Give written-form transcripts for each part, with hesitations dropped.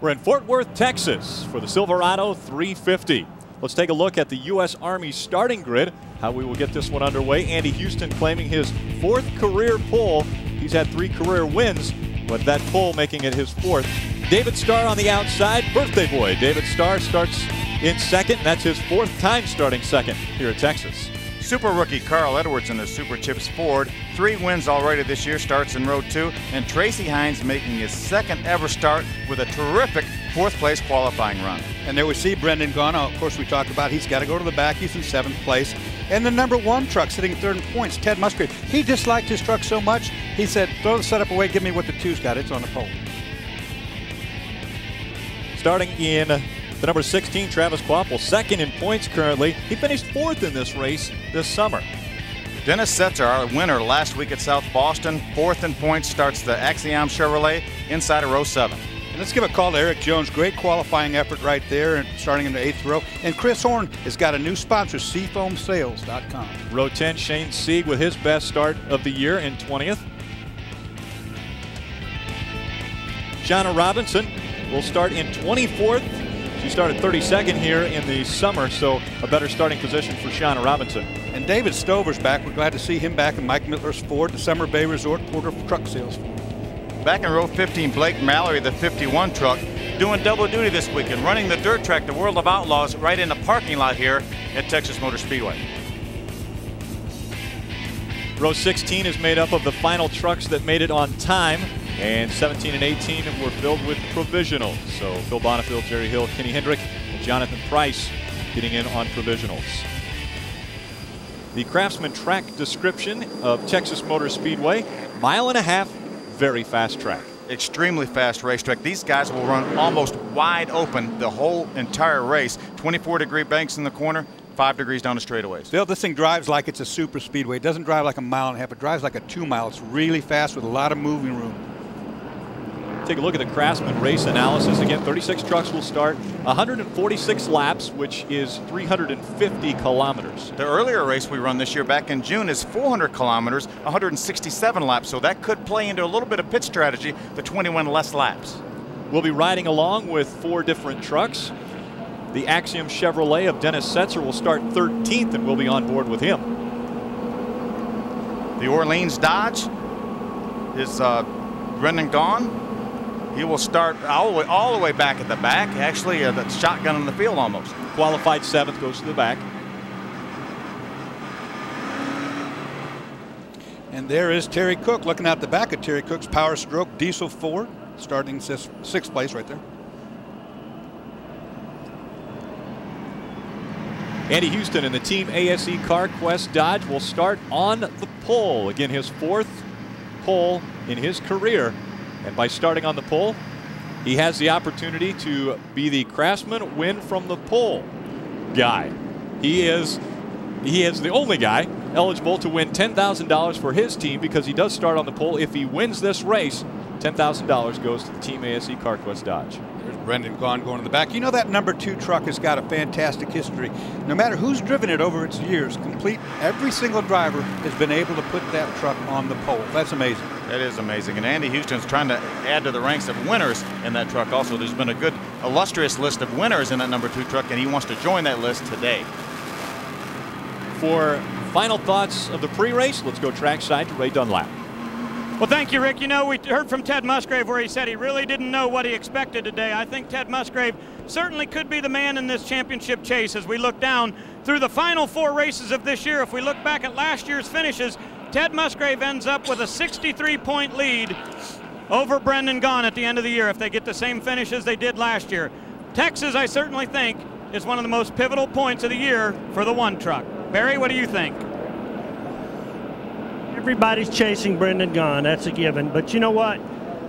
We're in Fort Worth, Texas for the Silverado 350. Let's take a look at the U.S. Army starting grid, how we will get this one underway. Andy Houston claiming his 4th career pole. He's had 3 career wins, but that pole making it his 4th. David Starr on the outside, birthday boy. David Starr starts in 2nd, and that's his 4th time starting 2nd here at Texas. Super rookie Carl Edwards in the Super Chips Ford. 3 wins already this year, starts in row 2. And Tracy Hines making his 2nd ever start with a terrific 4th place qualifying run. And there we see Brendan Gaughan. Of course, we talked about he's got to go to the back. He's in 7th place. And the number 1 truck sitting 3rd in points, Ted Musgrave. He disliked his truck so much, he said, throw the setup away, give me what the 2's got. It's on the pole. Starting in the number 16, Travis Kvapil, 2nd in points currently. He finished 4th in this race this summer. Dennis Setzer, our winner last week at South Boston, 4th in points, starts the Axiom Chevrolet inside of row 7. And let's give a call to Eric Jones. Great qualifying effort right there, and starting in the 8th row. And Chris Horn has got a new sponsor, SeafoamSales.com. Row 10, Shane Sieg with his best start of the year in 20th. Shauna Robinson will start in 24th. She started 32nd here in the summer, so a better starting position for Shauna Robinson. And David Stover's back. We're glad to see him back in Mike Mittler's Ford, the Summer Bay Resort Porter Truck Sales. Back in row 15, Blake Mallory, the 51 truck, doing double duty this weekend, running the dirt track, the World of Outlaws, right in the parking lot here at Texas Motor Speedway. Row 16 is made up of the final trucks that made it on time, and 17 and 18 were filled with provisionals. So Phil Bonifield, Jerry Hill, Kenny Hendrick, and Jonathan Price getting in on provisionals. The Craftsman track description of Texas Motor Speedway, 1.5 miles, very fast track. Extremely fast racetrack. These guys will run almost wide open the whole entire race. 24-degree banks in the corner, 5 degrees down the straightaways. Phil, this thing drives like it's a super speedway. It doesn't drive like a 1.5 miles. It drives like a 2 mile. It's really fast with a lot of moving room. Take a look at the Craftsman race analysis. Again, 36 trucks will start, 146 laps, which is 350 kilometers. The earlier race we run this year back in June is 400 kilometers, 167 laps. So that could play into a little bit of pit strategy, the 21 less laps. We'll be riding along with 4 different trucks. The Axiom Chevrolet of Dennis Setzer will start 13th, and we'll be on board with him. The Orleans Dodge is Brendan Gaughan. He will start all the way back at the back. Actually, the shotgun in the field almost. Qualified 7th, goes to the back. And there is Terry Cook. Looking at the back of Terry Cook's Power Stroke Diesel Ford, starting 6th place right there. Andy Houston and the Team ASE CarQuest Dodge will start on the pole. Again, his 4th pole in his career. And by starting on the pole, he has the opportunity to be the Craftsman win from the pole guy. He is the only guy eligible to win $10,000 for his team because he does start on the pole. If he wins this race, $10,000 goes to the Team ASE CarQuest Dodge. There's Brendan Gaughan going to the back. You know that number 2 truck has got a fantastic history. No matter who's driven it over its years, every single driver has been able to put that truck on the pole. That's amazing. That is amazing. And Andy Houston's trying to add to the ranks of winners in that truck also. There's been a good illustrious list of winners in that number 2 truck, and he wants to join that list today. For final thoughts of the pre-race, let's go trackside to Ray Dunlap. Well, thank you, Rick. You know, we heard from Ted Musgrave where he said he really didn't know what he expected today. I think Ted Musgrave certainly could be the man in this championship chase as we look down through the final 4 races of this year. If we look back at last year's finishes, Ted Musgrave ends up with a 63-point lead over Brendan Gaughan at the end of the year if they get the same finish as they did last year. Texas, I certainly think, is one of the most pivotal points of the year for the 1 truck. Barry, what do you think? Everybody's chasing Brendan Gaughan, that's a given. But you know what?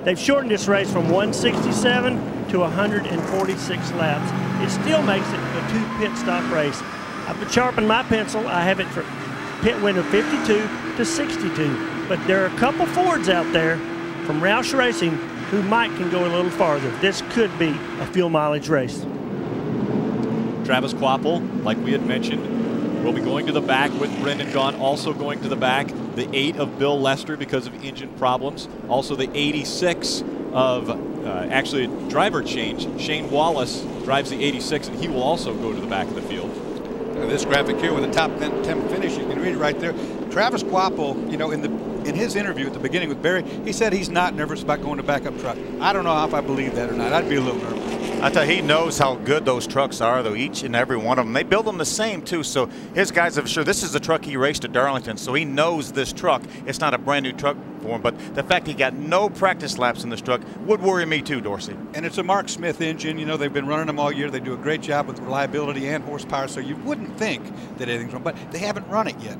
They've shortened this race from 167 to 146 laps. It still makes it a 2 pit stop race. I've sharpened my pencil. I have it for pit win of 52 to 62. But there are a couple Fords out there from Roush Racing who can go a little farther. This could be a fuel mileage race. Travis Kvapil, like we had mentioned, will be going to the back with Brendan Gaughan, also going to the back. The 8 of Bill Lester because of engine problems. Also the 86 of actually a driver change. Shane Wallace drives the 86, and he will also go to the back of the field. This graphic here with the top 10 finish, you can read it right there. Travis Quapple, you know, in his interview at the beginning with Barry, he said he's not nervous about going to backup truck. I don't know if I believe that or not. I'd be a little nervous. I tell you, he knows how good those trucks are, though, each and every one of them. They build them the same, too, so his guys are sure. This is the truck he raced at Darlington, so he knows this truck. It's not a brand new truck for him, but the fact he got no practice laps in this truck would worry me, too, Dorsey. And it's a Mark Smith engine. You know, they've been running them all year. They do a great job with reliability and horsepower, so you wouldn't think that anything's wrong, but they haven't run it yet.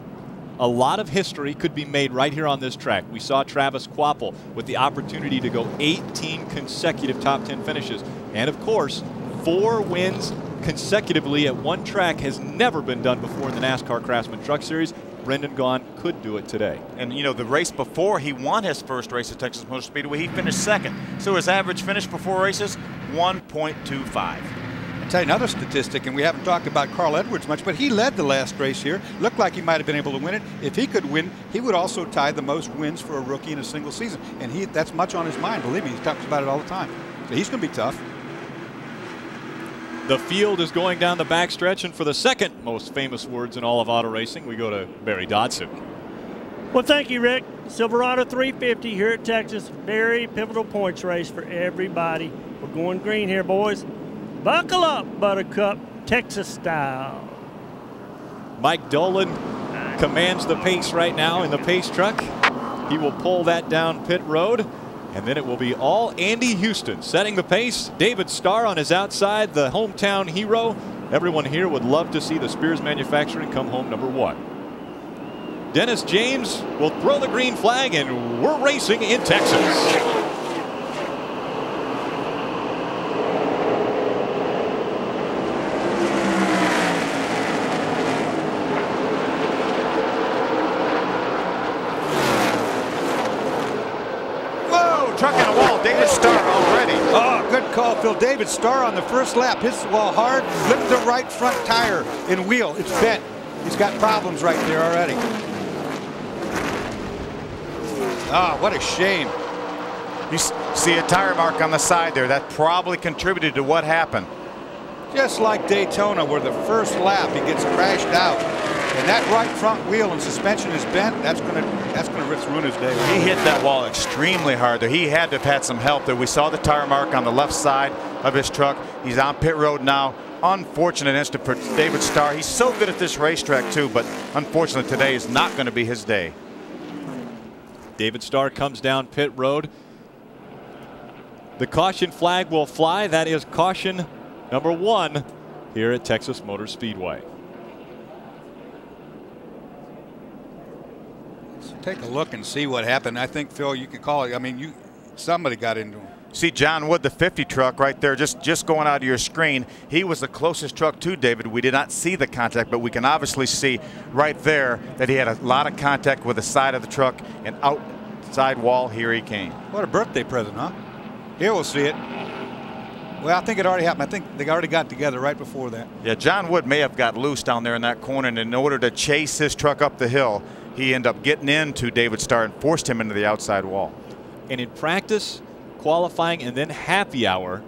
A lot of history could be made right here on this track. We saw Travis Quapple with the opportunity to go 18 consecutive top 10 finishes. And of course, 4 wins consecutively at one track has never been done before in the NASCAR Craftsman Truck Series. Brendan Gaughan could do it today. And you know, the race before he won his first race at Texas Motor Speedway, he finished second. So his average finish before races, 1.25. I'll tell you another statistic, and we haven't talked about Carl Edwards much, but he led the last race here. Looked like he might have been able to win it. If he could win, he would also tie the most wins for a rookie in a single season. And that's much on his mind, believe me. He talks about it all the time. So he's going to be tough. The field is going down the backstretch, and for the second most famous words in all of auto racing, we go to Barry Dodson. Well, thank you, Rick. Silverado 350 here at Texas. Very pivotal points race for everybody. We're going green here, boys. Buckle up, Buttercup, Texas style. Mike Dolan commands the pace right now in the pace truck. He will pull that down pit road, and then it will be all Andy Houston setting the pace. David Starr on his outside, the hometown hero. Everyone here would love to see the Spears Manufacturing come home #1. Dennis James will throw the green flag, and we're racing in Texas. Truck in a wall, David Starr already. Oh, good call, Phil. David Starr on the first lap. Hits the wall hard, flipped the right front tire and wheel. It's bent. He's got problems right there already. Ah, what a shame. You see a tire mark on the side there. That probably contributed to what happened. Just like Daytona, where the first lap he gets crashed out, and that right front wheel and suspension is bent. That's gonna ruin his day. He hit that wall extremely hard there. He had to have had some help there. We saw the tire mark on the left side of his truck. He's on pit road now. Unfortunate incident for David Starr. He's so good at this racetrack too, but unfortunately today is not going to be his day. David Starr comes down pit road. The caution flag will fly. That is caution #1 here at Texas Motor Speedway. Take a look and see what happened. I think, Phil, you can call it. I mean, somebody got into him. See John Wood, the 50 truck right there, just going out of your screen. He was the closest truck to David. We did not see the contact, but we can obviously see right there that he had a lot of contact with the side of the truck and outside wall. Here he came. What a birthday present, huh? Here we'll see it. Well, I think it already happened. I think they already got together right before that. Yeah, John Wood may have got loose down there in that corner, and in order to chase his truck up the hill, he ended up getting into David Starr and forced him into the outside wall. And in practice, qualifying, and then happy hour,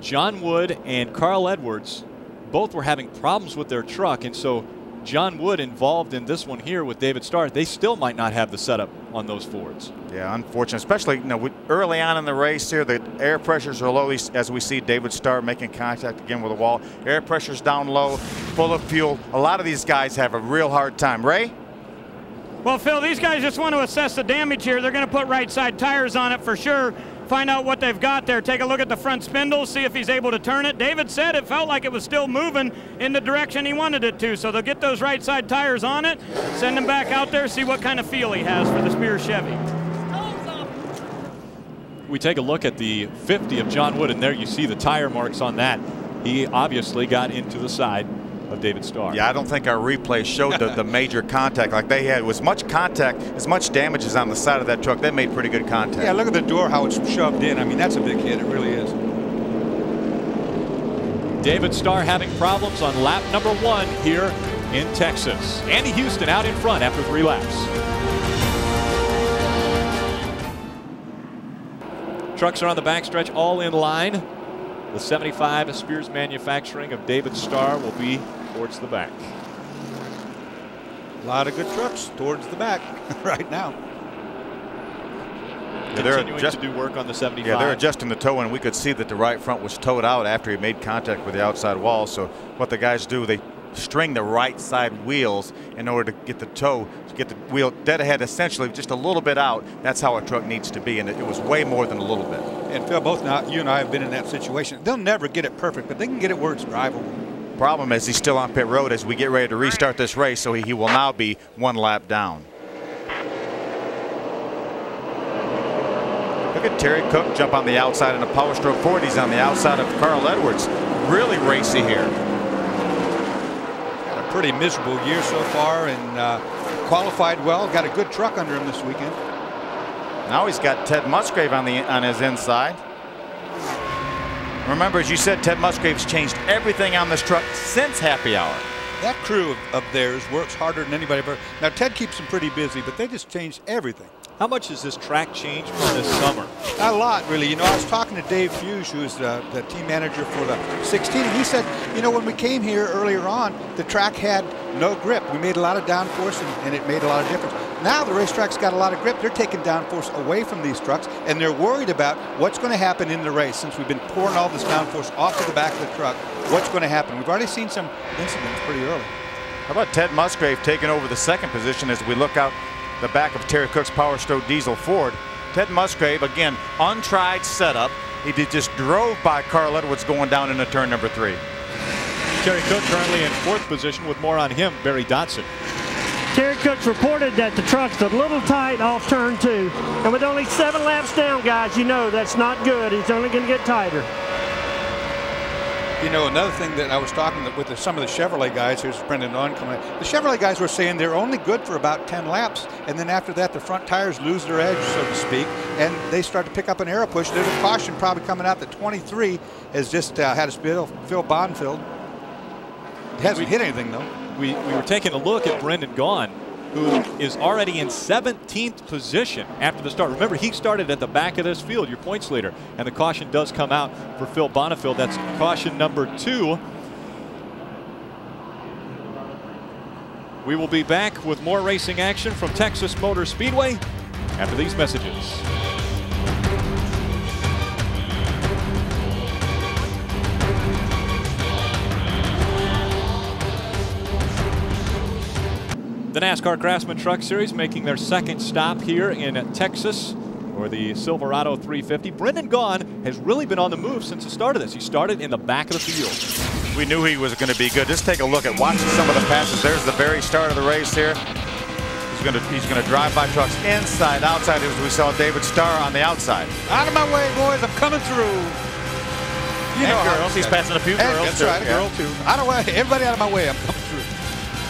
John Wood and Carl Edwards both were having problems with their truck, and so John Wood involved in this one here with David Starr. They still might not have the setup on those Fords. Yeah, unfortunate, especially early on in the race here. The air pressures are low as we see David Starr making contact again with the wall. Air pressure's down low, full of fuel. A lot of these guys have a real hard time. Ray? Well, Phil, these guys just want to assess the damage here. They're going to put right side tires on it for sure. Find out what they've got there. Take a look at the front spindle, see if he's able to turn it. David said it felt like it was still moving in the direction he wanted it to. So they'll get those right side tires on it, send him back out there, see what kind of feel he has for the Spears Chevy. We take a look at the 50 of John Wood, and there you see the tire marks on that. He obviously got into the side of David Starr. Yeah, I don't think our replay showed the major contact like they had. It was much contact, as much damage as on the side of that truck. They made pretty good contact. Yeah, look at the door, how it's shoved in. I mean, that's a big hit. It really is. David Starr having problems on lap #1 here in Texas. Andy Houston out in front after 3 laps. Trucks are on the backstretch, all in line. The 75 Spears Manufacturing of David Starr will be towards the back. A lot of good trucks towards the back right now. Yeah, they're continuing to do work on the 75. Yeah, they're adjusting the toe, and we could see that the right front was towed out after he made contact with the outside wall. So what the guys do, they string the right side wheels in order to get the toe, to get the wheel dead ahead, essentially just a little bit out. That's how a truck needs to be, and it was way more than a little bit. And Phil, both now you and I have been in that situation. They'll never get it perfect, but they can get it where it's drivable. Problem is he's still on pit road as we get ready to restart this race, so he will now be 1 lap down. Look at Terry Cook jump on the outside in a Power Stroke Ford. He's on the outside of Carl Edwards. Really racy here. Had a pretty miserable year so far, and qualified well. Got a good truck under him this weekend. Now he's got Ted Musgrave on his inside. Remember, as you said, Ted Musgrave's changed everything on this truck since happy hour. That crew of theirs works harder than anybody ever. Now Ted keeps them pretty busy, but they just changed everything. How much has this track changed from this summer? A lot, really. You know, I was talking to Dave Hughes, who's the team manager for the 16, and he said, you know, when we came here earlier on, the track had no grip. We made a lot of downforce, and it made a lot of difference. Now the racetrack's got a lot of grip. They're taking downforce away from these trucks, and they're worried about what's going to happen in the race. Since we've been pouring all this downforce off to the back of the truck, what's going to happen? We've already seen some incidents pretty early. How about Ted Musgrave taking over the second position as we look out the back of Terry Cook's Power Stroke Diesel Ford? Ted Musgrave, again, untried setup. He just drove by Carl Edwards going down into turn number 3. Terry Cook currently in 4th position. With more on him, Barry Dotson. Terry Cook's reported that the truck's a little tight off turn 2. And with only 7 laps down, guys, you know that's not good. It's only going to get tighter. You know, another thing that I was talking with some of the Chevrolet guys, here's Brendan Dunn coming in. The Chevrolet guys were saying they're only good for about 10 laps, and then after that, the front tires lose their edge, so to speak, and they start to pick up an aero push. There's a caution probably coming out that 23 has just had a Phil Bonfield. He hasn't hit anything, though. We were taking a look at Brendan Gaughan, who is already in 17th position after the start. Remember, he started at the back of this field, your points leader, and the caution does come out for Phil Bonfield. That's caution number 2. We will be back with more racing action from Texas Motor Speedway after these messages. The NASCAR Craftsman Truck Series making their second stop here in Texas for the Silverado 350. Brendan Gaughan has really been on the move since the start of this. He started in the back of the field. We knew he was going to be good. Just take a look at watching some of the passes. There's the very start of the race here. He's going to drive by trucks inside, outside, as we saw David Starr on the outside. Out of my way, boys! I'm coming through. You know, girls. He's passing a few girls. That's right, a girl too. Out of my way, everybody out of my way. I'm coming through.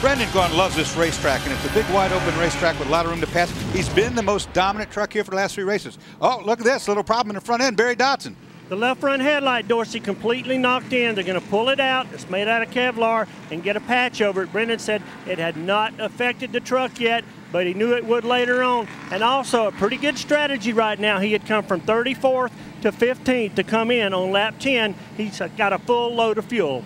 Brendan Gaughan loves this racetrack, and it's a big, wide open racetrack with a lot of room to pass. He's been the most dominant truck here for the last 3 races. Oh, look at this little problem in the front end. Barry Dotson. The left front headlight, Dorsey, completely knocked in. They're going to pull it out. It's made out of Kevlar and get a patch over it. Brendan said it had not affected the truck yet, but he knew it would later on. And also a pretty good strategy right now. He had come from 34th to 15th to come in on lap 10. He's got a full load of fuel.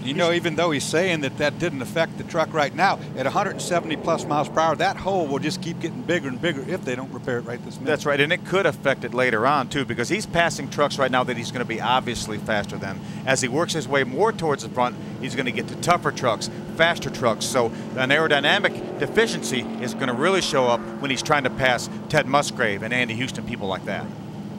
You know, even though he's saying that didn't affect the truck right now, at 170 plus miles per hour, that hole will just keep getting bigger and bigger if they don't repair it right this minute. That's right, and it could affect it later on, too, because he's passing trucks right now that he's going to be obviously faster than. As he works his way more towards the front, he's going to get to tougher trucks, faster trucks. So an aerodynamic deficiency is going to really show up when he's trying to pass Ted Musgrave and Andy Houston, people like that.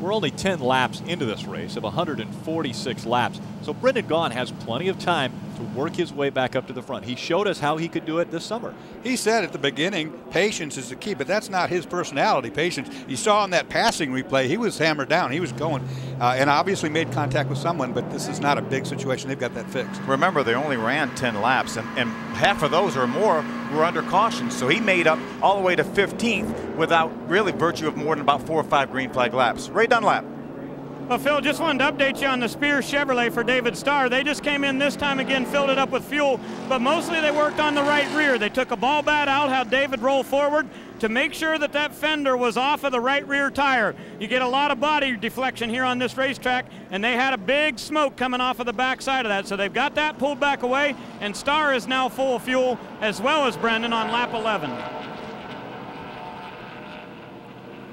We're only 10 laps into this race of 146 laps. So Brendan Gaughan has plenty of time to work his way back up to the front. He showed us how he could do it this summer. He said at the beginning, patience is the key, but that's not his personality, patience. You saw in that passing replay, he was hammered down. He was going and obviously made contact with someone, but this is not a big situation. They've got that fixed. Remember, they only ran 10 laps, and half of those or more were under caution. So he made up all the way to 15th without really virtue of more than about 4 or 5 green flag laps. Ray Dunlap. Well, Phil, just wanted to update you on the Spears Chevrolet for David Starr. They just came in this time again, filled it up with fuel, but mostly they worked on the right rear. They took a ball bat out, had David roll forward. to make sure that that fender was off of the right rear tire. You get a lot of body deflection here on this racetrack, and they had a big smoke coming off of the back side of that. So they've got that pulled back away, and Starr is now full of fuel, as well as Brendan on lap 11.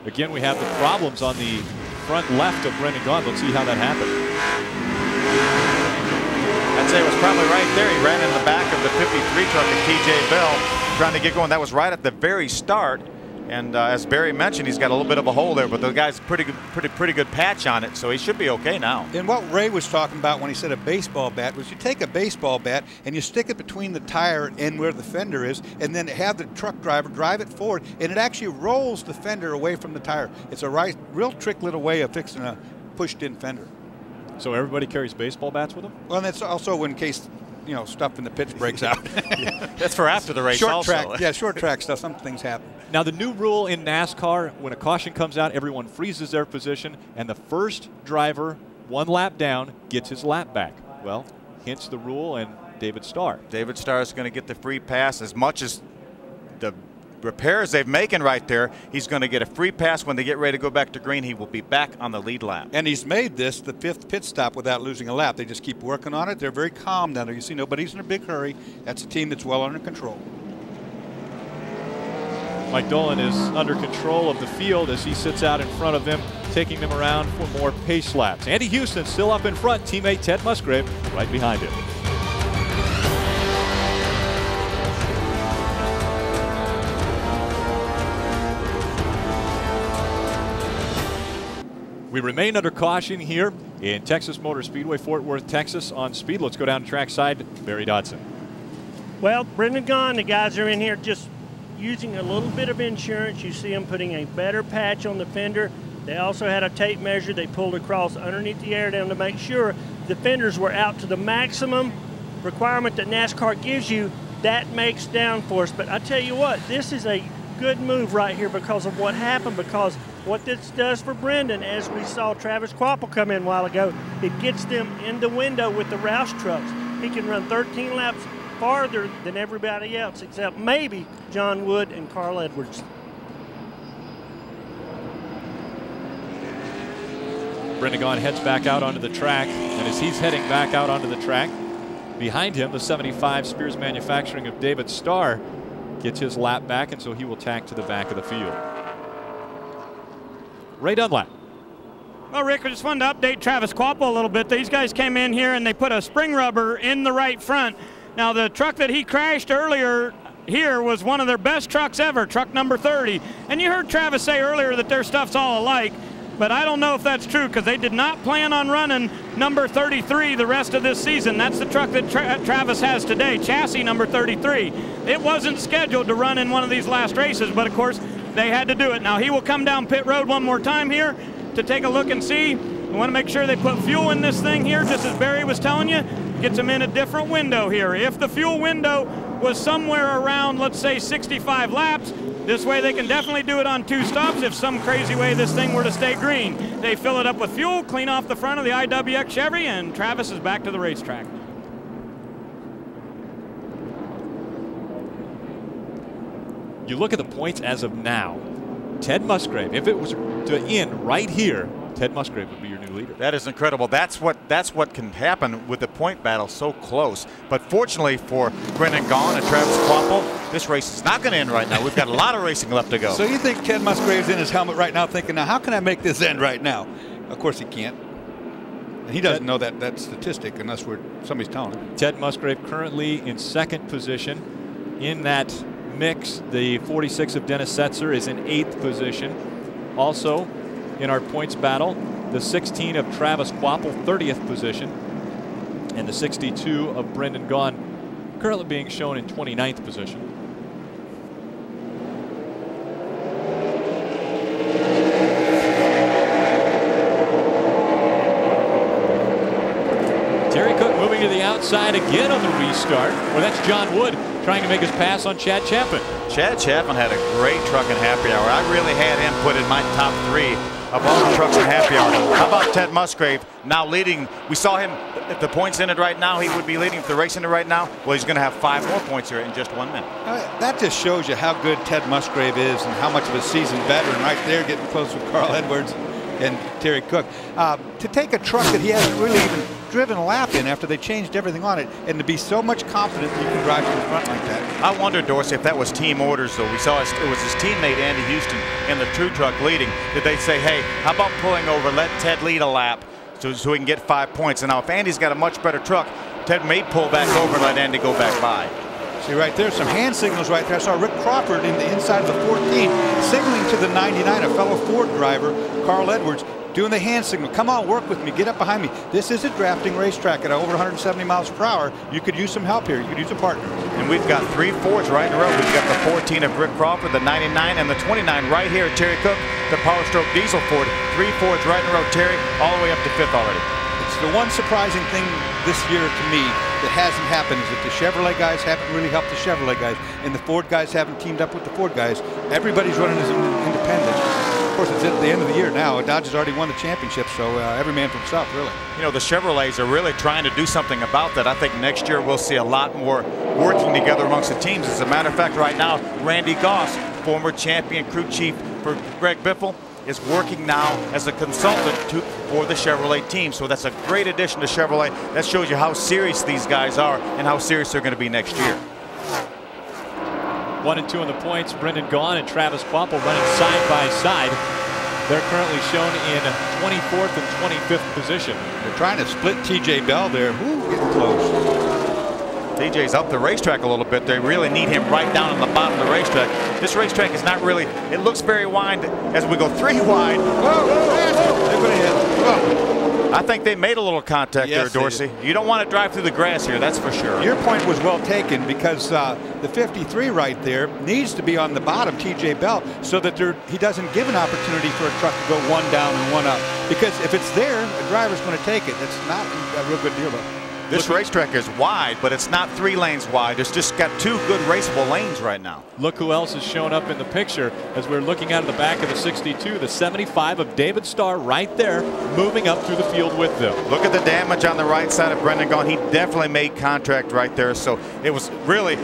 Again, we have the problems on the front left of Brendan Gaughan. Let's see how that happened. I'd say it was probably right there. He ran in the back of the 53 truck at TJ Bell, trying to get going. That was right at the very start. And as Barry mentioned, he's got a little bit of a hole there, but the guy's pretty good patch on it, so he should be okay now. And what Ray was talking about when he said a baseball bat was you take a baseball bat and you stick it between the tire and where the fender is, and then have the truck driver drive it forward, and it actually rolls the fender away from the tire. It's a real trick little way of fixing a pushed-in fender. So everybody carries baseball bats with them? Well, and that's also in case, you know, stuff in the pits breaks out. That's for after the race short also. Track, yeah, short track stuff. Some things happen. Now, the new rule in NASCAR, when a caution comes out, everyone freezes their position, and the first driver, one lap down, gets his lap back. Well, hence the rule, and David Starr. David Starr is going to get the free pass. As much as the repairs they've making right there, he's going to get a free pass when they get ready to go back to green. He will be back on the lead lap. And he's made this the 5th pit stop without losing a lap. They just keep working on it. They're very calm down there. You see, nobody's in a big hurry. That's a team that's well under control. Mike Dolan is under control of the field as he sits out in front of them, taking them around for more pace laps. Andy Houston still up in front, teammate Ted Musgrave right behind him. We remain under caution here in Texas Motor Speedway, Fort Worth, Texas on speed. Let's go down to trackside. Barry Dodson. Well, Brendan Gaughan, the guys are in here just using a little bit of insurance. You see them putting a better patch on the fender. They also had a tape measure they pulled across underneath the air dam to make sure the fenders were out to the maximum requirement that NASCAR gives you. That makes downforce. But I tell you what, this is a good move right here because of what happened, because what this does for Brendan, as we saw Travis Quapple come in a while ago, it gets them in the window with the Roush trucks. He can run 13 laps farther than everybody else, except maybe John Wood and Carl Edwards. Brendan Gaughan heads back out onto the track, and as he's heading back out onto the track, behind him, the 75 Spears Manufacturing of David Starr gets his lap back, and so he will tack to the back of the field. Ray Dunlap. Well, Rick, I just wanted to update Travis Quapple a little bit. These guys came in here and they put a spring rubber in the right front. Now, the truck that he crashed earlier here was one of their best trucks ever, truck number 30. And you heard Travis say earlier that their stuff's all alike, but I don't know if that's true because they did not plan on running number 33 the rest of this season. That's the truck that Travis has today, chassis number 33. It wasn't scheduled to run in one of these last races, but of course they had to do it. Now he will come down pit road one more time here to take a look and see. We want to make sure they put fuel in this thing here, just as Barry was telling you. Gets them in a different window here. If the fuel window was somewhere around, let's say, 65 laps, this way they can definitely do it on 2 stops if some crazy way this thing were to stay green. They fill it up with fuel, clean off the front of the IWX Chevy, and Travis is back to the racetrack. You look at the points as of now. Ted Musgrave, if it was to end right here, Ted Musgrave would be your new leader. That is incredible. That's what can happen with the point battle so close. But fortunately for Brendan Gaughan and Travis Quapple, this race is not going to end right now. We've got a lot of racing left to go. So you think Ted Musgrave's in his helmet right now thinking, now how can I make this end right now? Of course he can't. And he doesn't know that statistic unless somebody's telling him. Ted Musgrave currently in 2nd position. In that mix, the 46 of Dennis Setzer is in 8th position. Also in our points battle, the 16 of Travis Quapple, 30th position, and the 62 of Brendan Gaughan currently being shown in 29th position. Terry Cook moving to the outside again on the restart. Well, that's John Wood trying to make his pass on Chad Chapman. Chad Chapman had a great truck in happy hour. I really had him put in my top 3 of all the trucks in Happy Hour. How about Ted Musgrave now leading? We saw him, if the points ended right now, he would be leading. If the race ended right now, well, he's going to have 5 more points here in just 1 minute. That just shows you how good Ted Musgrave is and how much of a seasoned veteran right there, getting close with Carl Edwards and Terry Cook. To take a truck that he hasn't really even driven a lap in after they changed everything on it, and to be so much confident that you can drive to the front like that. I wonder, Dorsey, if that was team orders, though. We saw it was his teammate Andy Houston in the 2 truck leading. Did they say, hey, how about pulling over, let Ted lead a lap so he can get 5 points? And now if Andy's got a much better truck, Ted may pull back over and let Andy go back by. See right there, some hand signals right there. I saw Rick Crawford in the inside of the 14 signaling to the 99, a fellow Ford driver, Carl Edwards, doing the hand signal. Come on, work with me, get up behind me. This is a drafting racetrack at over 170 miles per hour. You could use some help here. You could use a partner. And we've got 3 Fords right in a row. We've got the 14 of Rick Crawford, the 99, and the 29 right here, Terry Cook, the Power Stroke Diesel Ford. 3 Fords right in a row, Terry, all the way up to 5th already. It's the one surprising thing this year to me that hasn't happened is that the Chevrolet guys haven't really helped the Chevrolet guys, and the Ford guys haven't teamed up with the Ford guys. Everybody's running as an independent. Of course, it's at the end of the year now. Dodge has already won the championship, so every man for himself, really. You know, the Chevrolets are really trying to do something about that. I think next year we'll see a lot more working together amongst the teams. As a matter of fact, right now, Randy Goss, former champion crew chief for Greg Biffle, is working now as a consultant for the Chevrolet team. So that's a great addition to Chevrolet. That shows you how serious these guys are and how serious they're going to be next year. 1 and 2 in the points. Brendan Gaughan and Travis Kvapil running side by side. They're currently shown in 24th and 25th position. They're trying to split TJ Bell there. Ooh, getting close. TJ's up the racetrack a little bit. They really need him right down on the bottom of the racetrack. This racetrack is not really, it looks very wide as we go 3 wide. I think they made a little contact there, Dorsey. You don't want to drive through the grass here, that's for sure. Your point was well taken, because the 53 right there needs to be on the bottom, TJ Bell, so that he doesn't give an opportunity for a truck to go 1 down and 1 up. Because if it's there, a driver's going to take it. That's not a real good deal, though. This racetrack is wide, but it's not 3 lanes wide. It's just got 2 good raceable lanes right now. Look who else is showing up in the picture as we're looking out of the back of the 62. The 75 of David Starr right there, moving up through the field with them. Look at the damage on the right side of Brendan Gaughan. He definitely made contact right there. So it was probably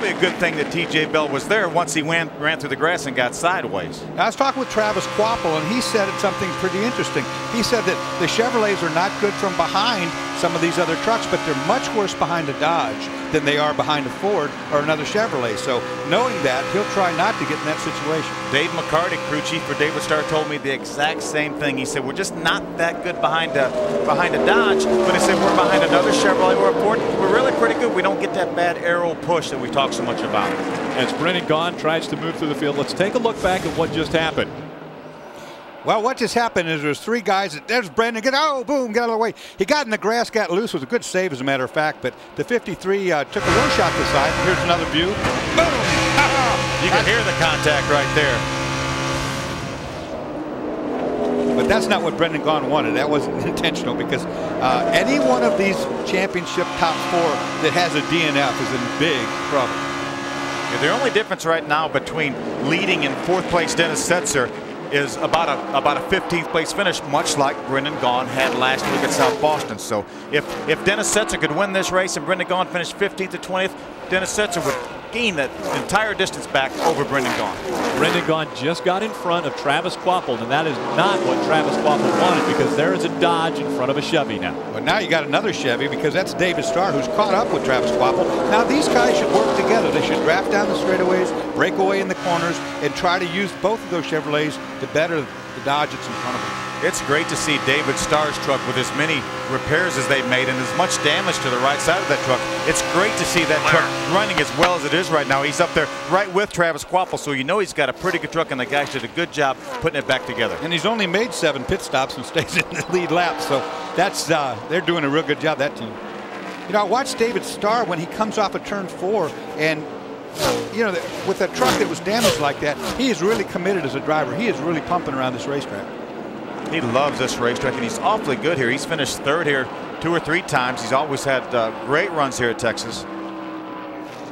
a good thing that TJ Bell was there once he ran through the grass and got sideways. I was talking with Travis Kvapil, and he said something pretty interesting. He said that the Chevrolets are not good from behind some of these other trucks, but they're much worse behind a Dodge than they are behind a Ford or another Chevrolet. So knowing that, he'll try not to get in that situation. Dave McCarty, crew chief for David Starr, told me the exact same thing. He said, we're just not that good behind a Dodge, but he said we're behind another Chevrolet or a Ford. We're really pretty good. We don't get that bad aero push that we talk so much about. As Brendan Gaughan tries to move through the field, let's take a look back at what just happened. Well, what just happened is there's 3 guys. There's Brendan. Boom, get out of the way. He got in the grass, got loose. It was a good save, as a matter of fact. But the 53 took a little shot to the side. Here's another view. Boom! You can hear the contact right there. But that's not what Brendan Gaughan wanted. That wasn't intentional, because any one of these championship top 4 that has a DNF is in big trouble. Yeah, the only difference right now between leading in 4th place Dennis Setzer is about a 15th place finish, much like Brendan Gaughan had last week at South Boston. So if Dennis Setzer could win this race and Brendan Gaughan finished 15th to 20th, Dennis Setzer would gain that entire distance back over Brendan Gaughan. Brendan Gaughan just got in front of Travis Kvapil, and that is not what Travis Kvapil wanted, because there is a Dodge in front of a Chevy now. But now you got another Chevy, because that's David Starr, who's caught up with Travis Kvapil. Now these guys should work together. They should draft down the straightaways, break away in the corners, and try to use both of those Chevrolets to better the Dodge that's in front of them. It's great to see David Starr's truck with as many repairs as they've made and as much damage to the right side of that truck. It's great to see that truck running as well as it is right now. He's up there right with Travis Kvapil, so you know he's got a pretty good truck, and the guys did a good job putting it back together. And he's only made 7 pit stops and stays in the lead lap, so that's they're doing a real good job, that team. You know, I watched David Starr when he comes off of turn 4, and you know, with a truck that was damaged like that, he is really committed as a driver. He is really pumping around this racetrack. He loves this racetrack, and he's awfully good here. He's finished 3rd here 2 or 3 times. He's always had great runs here at Texas.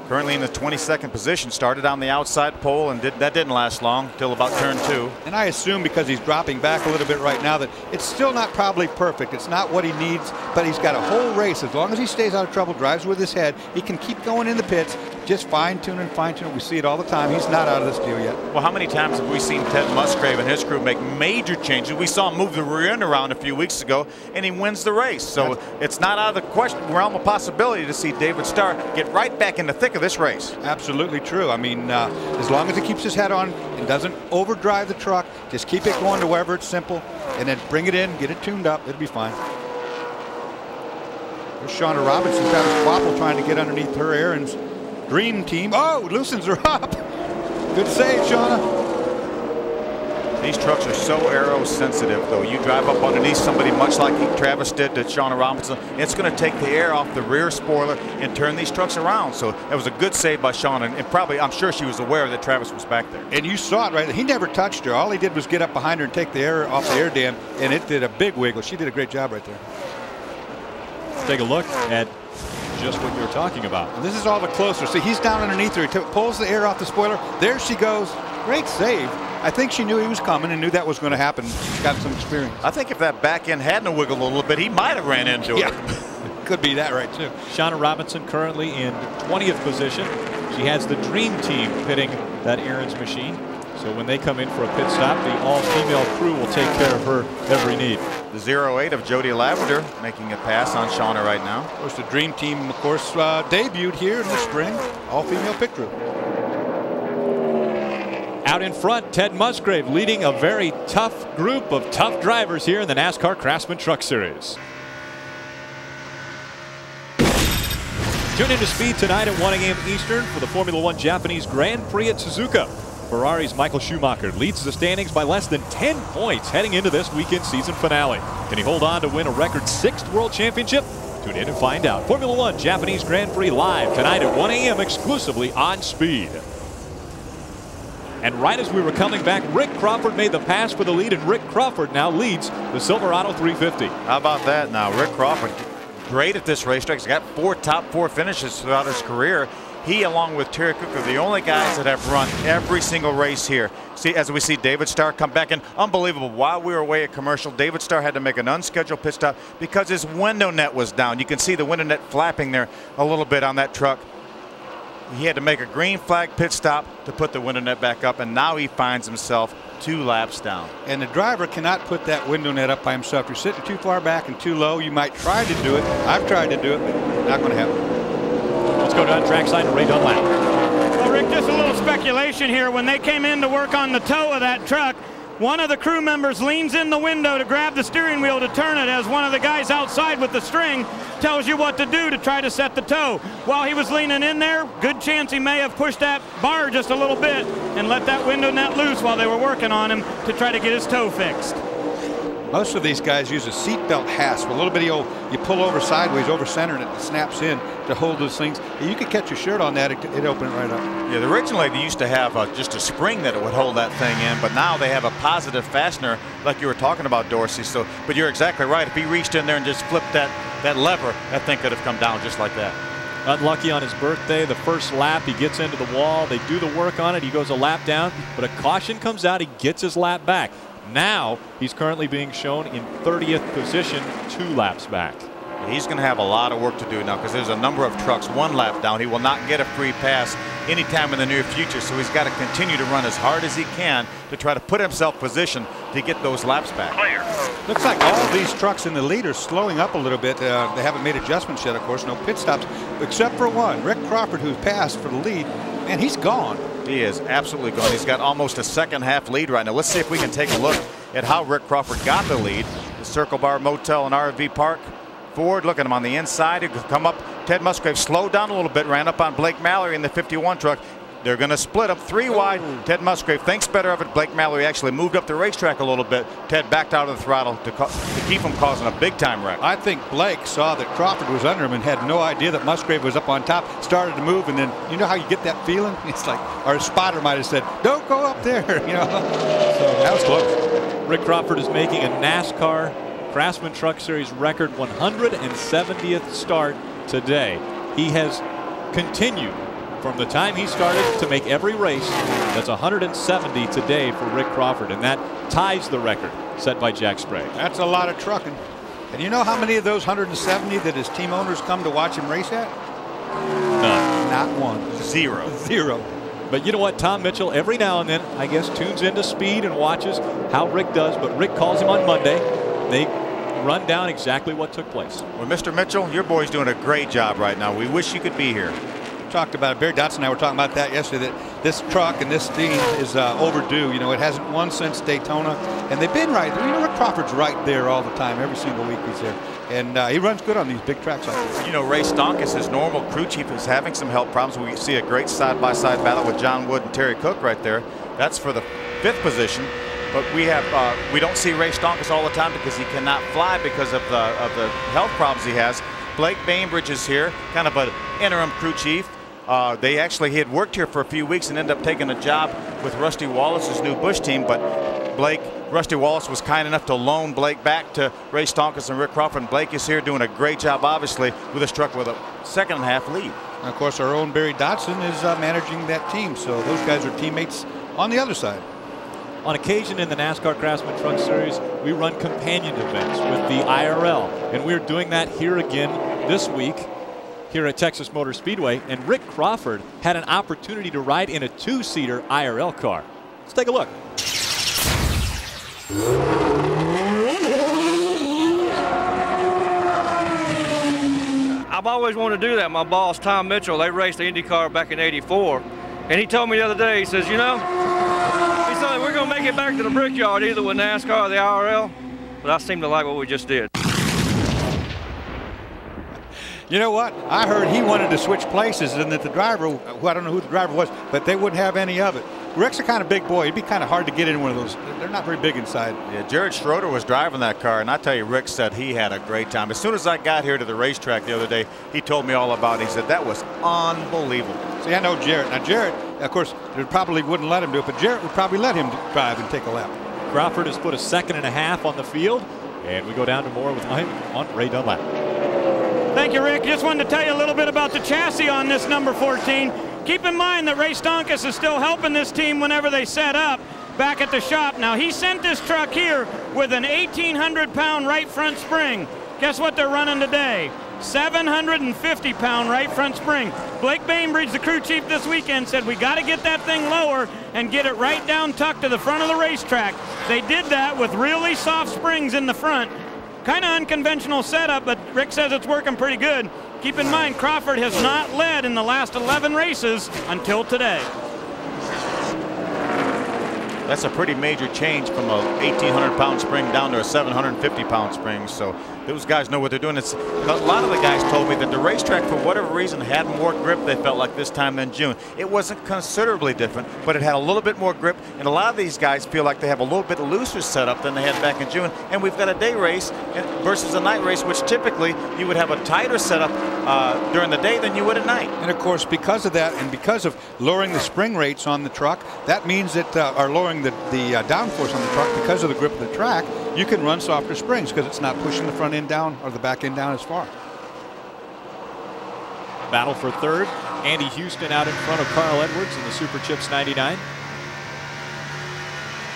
Currently in the 22nd position, started on the outside pole, and that didn't last long till about turn 2. And I assume because he's dropping back a little bit right now that it's still not probably perfect. It's not what he needs, but he's got a whole race. As long as he stays out of trouble, drives with his head, he can keep going in the pits, just fine-tune and fine-tune. We see it all the time. He's not out of this deal yet. Well, how many times have we seen Ted Musgrave and his crew make major changes? We saw him move the rear end around a few weeks ago, and he wins the race. So it's not out of the question, realm of possibility to see David Starr get right back in the thick of this race. Absolutely true. I mean, as long as he keeps his head on and doesn't overdrive the truck, just keep it going to wherever it's simple, and then bring it in, get it tuned up, it'll be fine. There's Shauna Robinson got his quapple trying to get underneath her Aaron's dream team. Oh, loosens her up. Good save, Shauna. These trucks are so aero sensitive, though. You drive up underneath somebody, much like Travis did to Shauna Robinson, it's going to take the air off the rear spoiler and turn these trucks around. So that was a good save by Shauna, and probably, I'm sure she was aware that Travis was back there. And you saw it right there. He never touched her. All he did was get up behind her and take the air off the air dam, and it did a big wiggle. She did a great job right there. Let's take a look at just what you're talking about. And this is all the closer. See, he's down underneath her. He pulls the air off the spoiler. There she goes. Great save. I think she knew he was coming and knew that was going to happen. She's got some experience. I think if that back end hadn't wiggled a little bit, he might have ran into her. Could be that right, too. Shauna Robinson currently in 20th position. She has the dream team pitting that Aaron's machine. So when they come in for a pit stop, the all-female crew will take care of her every need. The 08 of Jody Lavender making a pass on Shauna right now. Of course, the dream team, of course, debuted here in the spring. All-female pit crew. Out in front, Ted Musgrave leading a very tough group of tough drivers here in the NASCAR Craftsman Truck Series. Tune into Speed tonight at 1 a.m. Eastern for the Formula One Japanese Grand Prix at Suzuka. Ferrari's Michael Schumacher leads the standings by less than 10 points heading into this weekend's season finale. Can he hold on to win a record 6th World Championship? Tune in and find out. Formula One Japanese Grand Prix live tonight at 1 a.m. exclusively on Speed. And right as we were coming back, Rick Crawford made the pass for the lead, and Rick Crawford now leads the Silverado 350. How about that now? Rick Crawford, great at this racetrack. He's got 4 top 4 finishes throughout his career. He, along with Terry Cook, are the only guys that have run every single race here. See, as we see David Starr come back in, unbelievable. While we were away at commercial, David Starr had to make an unscheduled pit stop because his window net was down. You can see the window net flapping there a little bit on that truck. He had to make a green flag pit stop to put the window net back up, and now he finds himself 2 laps down. And the driver cannot put that window net up by himself. You're sitting too far back and too low. You might try to do it. I've tried to do it, but not going to happen. Let's go down trackside to Ray Dunlap. Well, Rick, just a little speculation here. When they came in to work on the toe of that truck, one of the crew members leans in the window to grab the steering wheel to turn it, as one of the guys outside with the string tells you what to do to try to set the toe. While he was leaning in there, good chance he may have pushed that bar just a little bit and let that window net loose while they were working on him to try to get his toe fixed. Most of these guys use a seatbelt hasp, a little bitty old, you pull over sideways, over center, and it snaps in to hold those things. You could catch your shirt on that, it'd open it right up. Yeah, originally they used to have just a spring that it would hold that thing in, but now they have a positive fastener like you were talking about, Dorsey. So, but you're exactly right. If he reached in there and just flipped that lever, that thing could have come down just like that. Unlucky on his birthday, the first lap, he gets into the wall, they do the work on it, he goes a lap down, but a caution comes out, he gets his lap back. Now he's currently being shown in 30th position, 2 laps back. He's going to have a lot of work to do now because there's a number of trucks 1 lap down. He will not get a free pass anytime in the near future, so he's got to continue to run as hard as he can to try to put himself positioned to get those laps back. Clear. Looks like all of these trucks in the lead are slowing up a little bit. They haven't made adjustments yet, of course, no pit stops, except for one, Rick Crawford, who's passed for the lead, and he's gone. He is absolutely gone. He's got almost a second-half lead right now. Let's see if we can take a look at how Rick Crawford got the lead. The Circle Bar Motel and RV Park. Ford, look at him on the inside. He could come up. Ted Musgrave slowed down a little bit, ran up on Blake Mallory in the 51 truck. They're going to split up 3 wide. Ted Musgrave thinks better of it. Blake Mallory actually moved up the racetrack a little bit. Ted backed out of the throttle to keep him causing a big-time wreck. I think Blake saw that Crawford was under him and had no idea that Musgrave was up on top, started to move, and then you know how you get that feeling? It's like our spotter might have said, don't go up there, you know. So that was close. Rick Crawford is making a NASCAR Craftsman Truck Series record 170th start today. He has continued from the time he started to make every race. That's 170 today for Rick Crawford, and that ties the record set by Jack Sprague. That's a lot of trucking. And you know how many of those 170 that his team owners come to watch him race at? None. Not one. Zero. Zero. But you know what? Tom Mitchell every now and then, I guess, tunes into Speed and watches how Rick does. But Rick calls him on Monday. They run down exactly what took place. Well, Mr. Mitchell, your boy's doing a great job right now. We wish you could be here. Talked about it. Barry Dotson and I were talking about that yesterday, that this truck and this team is overdue. You know, it hasn't won since Daytona, and they've been right there. You know, Rick Crawford's right there all the time, every single week he's there. And he runs good on these big tracks like this. You know, Ray Stonkus, his normal crew chief, is having some health problems. We see a great side-by-side battle with John Wood and Terry Cook right there. That's for the 5th position. But we don't see Ray Stonkus all the time because he cannot fly because of the health problems he has. Blake Bainbridge is here, kind of an interim crew chief. He had worked here for a few weeks and ended up taking a job with Rusty Wallace's new Busch team. But Rusty Wallace was kind enough to loan Blake back to Ray Stonkus and Rick Crawford. And Blake is here doing a great job, obviously, with his truck with a 2.5 lead. And of course, our own Barry Dotson is managing that team. So those guys are teammates on the other side. On occasion in the NASCAR Craftsman Truck Series, we run companion events with the IRL. And we're doing that here again this week here at Texas Motor Speedway. And Rick Crawford had an opportunity to ride in a 2-seater IRL car. Let's take a look. I've always wanted to do that. My boss, Tom Mitchell, they raced the IndyCar back in '84. And he told me the other day, he says, you know, he said, we're going to make it back to the Brickyard either with NASCAR or the IRL. But I seem to like what we just did. You know what? I heard he wanted to switch places and that the driver, who I don't know who the driver was, but they wouldn't have any of it. Rick's a kind of big boy. It'd be kind of hard to get in one of those. They're not very big inside. Yeah, Jared Schroeder was driving that car, and I tell you, Rick said he had a great time. As soon as I got here to the racetrack the other day, he told me all about it. He said that was unbelievable. See, I know Jarrett. Now, Jarrett, of course, they probably wouldn't let him do it, but Jarrett would probably let him drive and take a lap. Crawford has put a 2.5 seconds on the field, and we go down to more with Mike on Ray Dunlap. Thank you, Rick. Just wanted to tell you a little bit about the chassis on this number 14. Keep in mind that Ray Stonkus is still helping this team whenever they set up back at the shop. Now, he sent this truck here with an 1,800-pound right front spring. Guess what they're running today? 750-pound right front spring. Blake Bainbridge, the crew chief this weekend, said we got to get that thing lower and get it right down tucked to the front of the racetrack. They did that with really soft springs in the front. Kind of unconventional setup, but Rick says it's working pretty good. Keep in mind, Crawford has not led in the last 11 races until today. That's a pretty major change from a 1,800-pound spring down to a 750-pound spring. So those guys know what they're doing. A lot of the guys told me that the racetrack, for whatever reason, had more grip, they felt like, this time than June. It wasn't considerably different, but it had a little bit more grip. And a lot of these guys feel like they have a little bit looser setup than they had back in June. And we've got a day race versus a night race, which typically you would have a tighter setup during the day than you would at night. And of course, because of that, and because of lowering the spring rates on the truck, that means that, or lowering the downforce on the truck, because of the grip of the track, you can run softer springs because it's not pushing the front end down or the back end down as far. Battle for third. Andy Houston out in front of Carl Edwards in the Super Chips 99.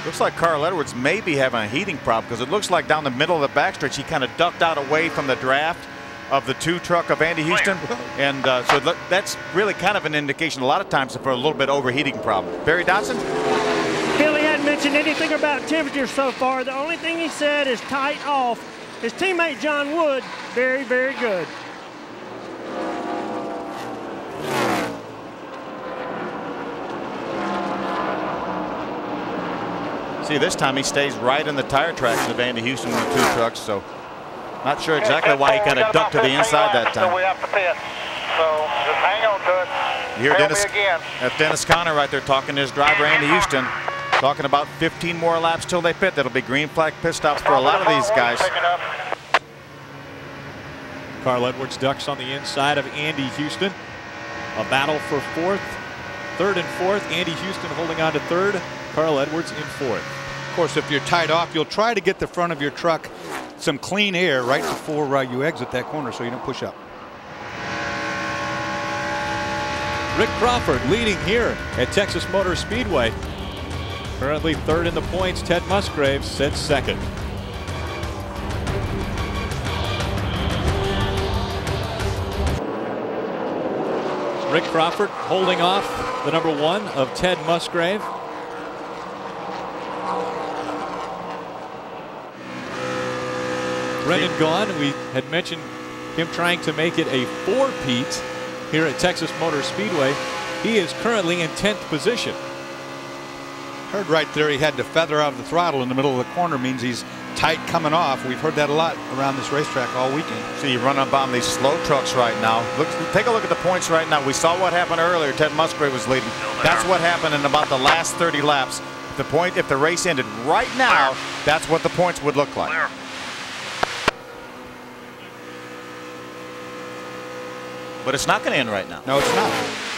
Looks like Carl Edwards may be having a heating problem, because it looks like down the middle of the backstretch he kind of ducked out away from the draft of the 2 truck of Andy Houston. And so that's really kind of an indication a lot of times for a little bit overheating problem. Barry Dotson? Billy hadn't mentioned anything about temperature so far. The only thing he said is tight off. His teammate John Wood, very, very good. See, this time he stays right in the tire tracks of Andy Houston with 2 trucks, so not sure exactly why he kind of ducked to the inside that time. So we have to pit. So just hang on to it. You hear that's Dennis Conner right there talking to his driver Andy Houston, talking about 15 more laps till they pit. That'll be green flag pit stops for a lot of these guys. Carl Edwards ducks on the inside of Andy Houston. A battle for third and fourth. Andy Houston holding on to third. Carl Edwards in fourth. Of course, if you're tied off, you'll try to get the front of your truck some clean air right before you exit that corner so you don't push up. Rick Crawford leading here at Texas Motor Speedway. Currently third in the points. Ted Musgrave sits second. Rick Crawford holding off the number 1 of Ted Musgrave. Brendan Gaughan, we had mentioned him trying to make it a 4-peat here at Texas Motor Speedway. He is currently in 10th position. Heard right there he had to feather out of the throttle in the middle of the corner, means he's tight coming off. We've heard that a lot around this racetrack all weekend. So you run up on these slow trucks right now. Take a look at the points right now. We saw what happened earlier. Ted Musgrave was leading. That's what happened in about the last 30 laps. If the race ended right now, that's what the points would look like. But it's not going to end right now. No, it's not.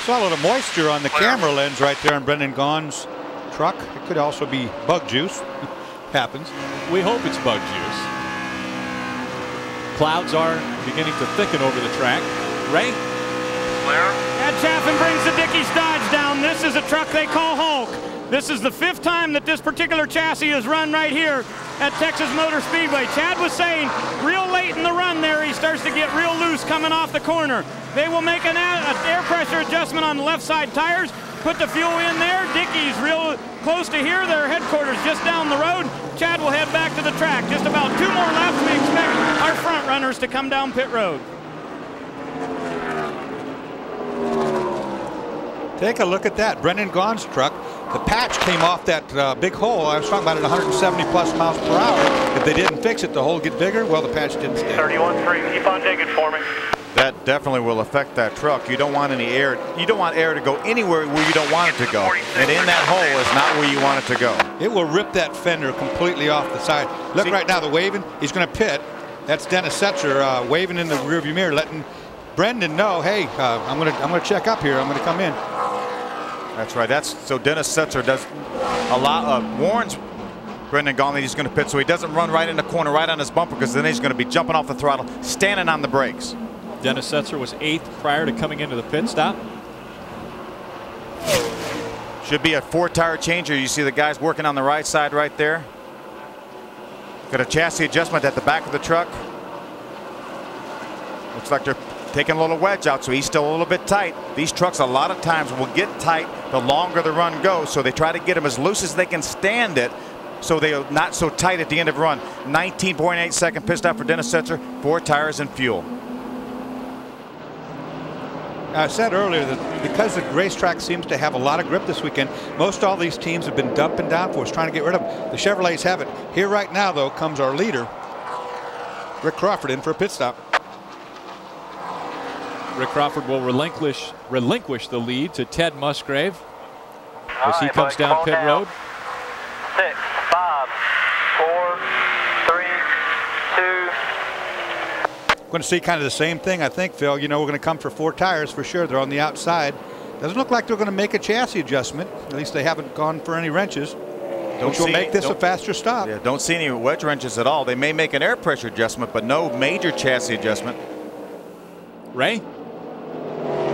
Saw a little moisture on the camera lens right there on Brendan Gaughan's truck. It could also be bug juice. Happens. We hope it's bug juice. Clouds are beginning to thicken over the track. Ray? Ed Chaffin brings the Dickies Dodge down. This is a truck they call Hulk. This is the 5th time that this particular chassis has run right here at Texas Motor Speedway. Chad was saying real late in the run there, he starts to get real loose coming off the corner. They will make an air pressure adjustment on the left side tires, put the fuel in there. Dickies real close to here, their headquarters just down the road. Chad will head back to the track. Just about 2 more laps. We expect our front runners to come down pit road. Take a look at that. Brendan Gaughan's truck. The patch came off that big hole. I was talking about it 170 plus miles per hour. If they didn't fix it, the hole get bigger. Well, the patch didn't stay. 31.3. Keep on digging for me. That definitely will affect that truck. You don't want any air. You don't want air to go anywhere where you don't want it to go. And in that hole is not where you want it to go. It will rip that fender completely off the side. Look right now, the waving. He's going to pit. That's Dennis Setzer waving in the rearview mirror, letting Brendan know, hey, I'm going to check up here. I'm going to come in. That's right. So Dennis Setzer does a lot. Warns Brendan Gaughan that he's going to pit, so he doesn't run right in the corner, right on his bumper, because then he's going to be jumping off the throttle, standing on the brakes. Dennis Setzer was 8th prior to coming into the pit stop. Should be a 4-tire changer. You see the guys working on the right side right there. Got a chassis adjustment at the back of the truck. Looks like they're taking a little wedge out, so he's still a little bit tight. These trucks a lot of times will get tight the longer the run goes, so they try to get them as loose as they can stand it, so they are not so tight at the end of the run. 19.8 second pit stop for Dennis Setzer, 4 tires and fuel. I said earlier that because the racetrack seems to have a lot of grip this weekend, most all these teams have been dumping downforce, trying to get rid of them. The Chevrolets have it. Here right now, though, comes our leader, Rick Crawford, in for a pit stop. Rick Crawford will relinquish the lead to Ted Musgrave as he comes down pit road. 6, 5, 4, 3, 2. Going to see kind of the same thing, I think, Phil. You know, we're going to come for 4 tires for sure. They're on the outside. Doesn't look like they're going to make a chassis adjustment. At least they haven't gone for any wrenches, which will make this a faster stop. Yeah, don't see any wedge wrenches at all. They may make an air pressure adjustment, but no major chassis adjustment. Ray?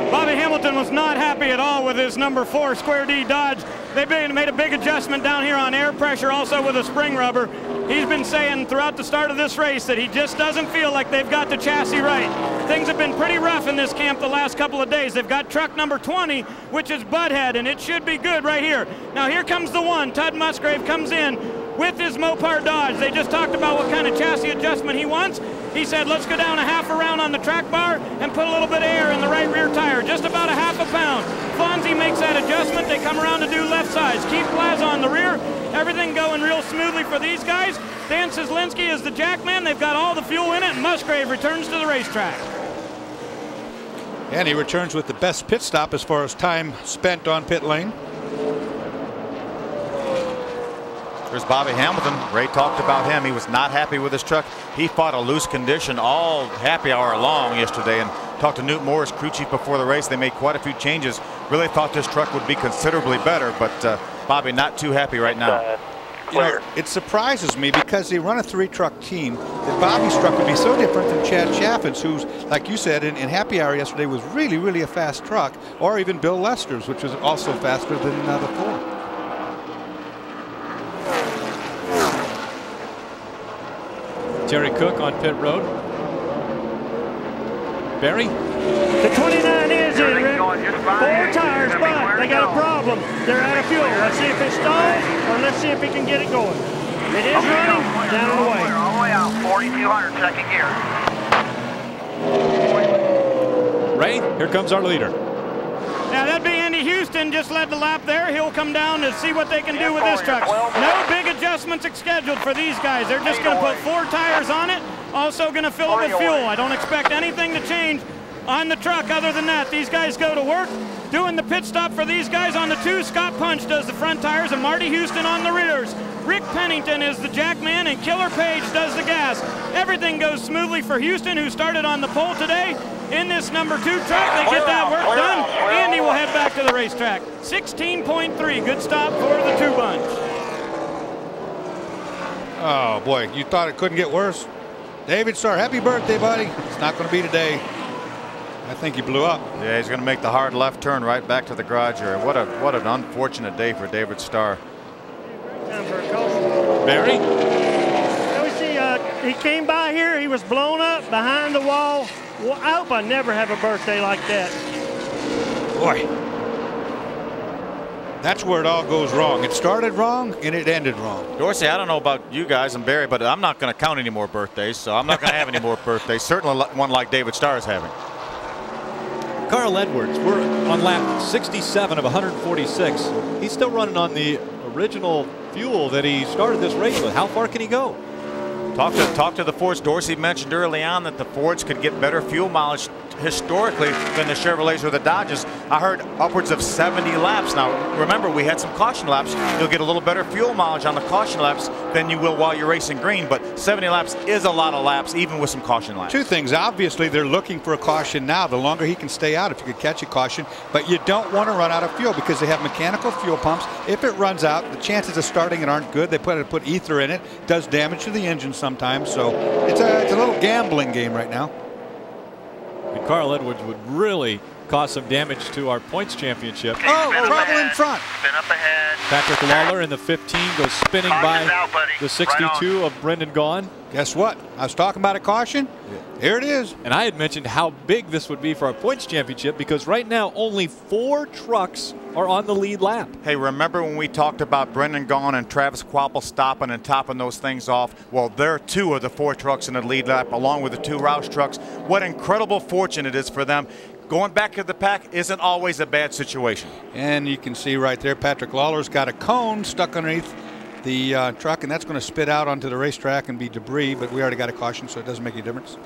Bobby Hamilton was not happy at all with his number 4 Square D Dodge. They've made a big adjustment down here on air pressure, also with a spring rubber. He's been saying throughout the start of this race that he just doesn't feel like they've got the chassis right. Things have been pretty rough in this camp the last couple of days. They've got truck number 20, which is Butthead, and it should be good right here. Now here comes the one. Ted Musgrave comes in with his Mopar Dodge. They just talked about what kind of chassis adjustment he wants. He said, let's go down a half a round on the track bar and put a little bit of air in the right rear tire, just about a half a pound. Fonzie makes that adjustment. They come around to do left sides. Keith Plaza on the rear. Everything going real smoothly for these guys. Dan Cislinski is the jackman. They've got all the fuel in it, and Musgrave returns to the racetrack. And he returns with the best pit stop as far as time spent on pit lane. There's Bobby Hamilton. Ray talked about him. He was not happy with his truck. He fought a loose condition all happy hour long yesterday, and talked to Newt Morris, crew chief, before the race. They made quite a few changes. Really thought this truck would be considerably better, but Bobby not too happy right now. know, it surprises me because they run a 3-truck team that Bobby's truck would be so different than Chad Chaffin's, who's, like you said, in Happy Hour yesterday was really, really a fast truck, or even Bill Lester's, which was also faster than the 4. Terry Cook on pit road. Barry? The 29 is in, Rick. 4 tires, but they got a problem. They're out of fuel. Let's see if it stalls, or let's see if he can get it going. It is running, down and away. All the way out, 4,200, second gear. Ray, here comes our leader. Now that'd be Andy Houston, just led the lap there. He'll come down to see what they can do with this truck. No big adjustments scheduled for these guys. They're just going to put 4 tires on it, also going to fill it with fuel. I don't expect anything to change on the truck other than that. These guys go to work. Doing the pit stop for these guys on the 2, Scott Punch does the front tires and Marty Houston on the rears. Rick Pennington is the jack man and Killer Page does the gas. Everything goes smoothly for Houston, who started on the pole today in this number 2 truck. They get that work done. Andy will head back to the racetrack. 16.3, good stop for the 2 bunch. Oh boy, you thought it couldn't get worse? David Starr, happy birthday, buddy. It's not going to be today. I think he blew up. Yeah, he's going to make the hard left turn right back to the garage area. What an unfortunate day for David Starr. Barry? We see he came by here. He was blown up behind the wall. Well, I hope I never have a birthday like that. Boy, that's where it all goes wrong. It started wrong and it ended wrong. Dorsey, I don't know about you guys and Barry, but I'm not going to count any more birthdays, so I'm not going to have any more birthdays. Certainly one like David Starr is having. Carl Edwards, we're on lap 67 of 146. He's still running on the original fuel that he started this race with. How far can he go? Talk to the Fords. Dorsey mentioned early on that the Fords could get better fuel mileage historically than the Chevrolets or the Dodges. I heard upwards of 70 laps. Now, remember, we had some caution laps. You'll get a little better fuel mileage on the caution laps than you will while you're racing green, but 70 laps is a lot of laps, even with some caution laps. 2 things. Obviously, they're looking for a caution now. The longer he can stay out, if you could catch a caution, but you don't want to run out of fuel because they have mechanical fuel pumps. If it runs out, the chances of starting it aren't good. They put ether in it, does damage to the engine sometimes, so it's a little gambling game right now. And Carl Edwards would really cause some damage to our points championship. Oh, trouble in front. Spin up ahead. Patrick Lawler in the 15 goes spinning by the 62 of Brendan Gaughan. Guess what? I was talking about a caution. Here it is. And I had mentioned how big this would be for our points championship because right now only 4 trucks are on the lead lap. Hey, remember when we talked about Brendan Gaughan and Travis Kvapil stopping and topping those things off? Well, they're 2 of the 4 trucks in the lead lap, along with the 2 Roush trucks. What incredible fortune it is for them. Going back to the pack isn't always a bad situation. And you can see right there, Patrick Lawler's got a cone stuck underneath the truck, and that's going to spit out onto the racetrack and be debris, but we already got a caution, so it doesn't make any difference.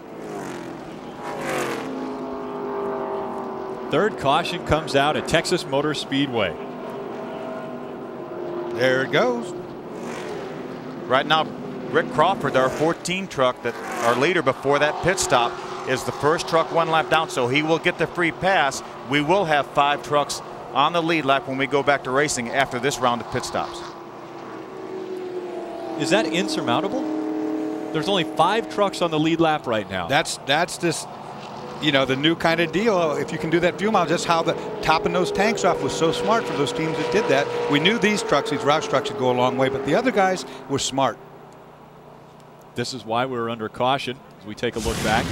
Third caution comes out at Texas Motor Speedway. There it goes. Right now, Rick Crawford, our 14 truck, that our leader before that pit stop, is the first truck 1 lap down, so he will get the free pass. We will have 5 trucks on the lead lap when we go back to racing after this round of pit stops. Is that insurmountable? There's only 5 trucks on the lead lap right now. That's this, you know, the new kind of deal. If you can do that fuel mileage, that's how the topping those tanks off was so smart for those teams that did that. We knew these trucks, these Roush trucks, would go a long way, but the other guys were smart. This is why we're under caution as we take a look back.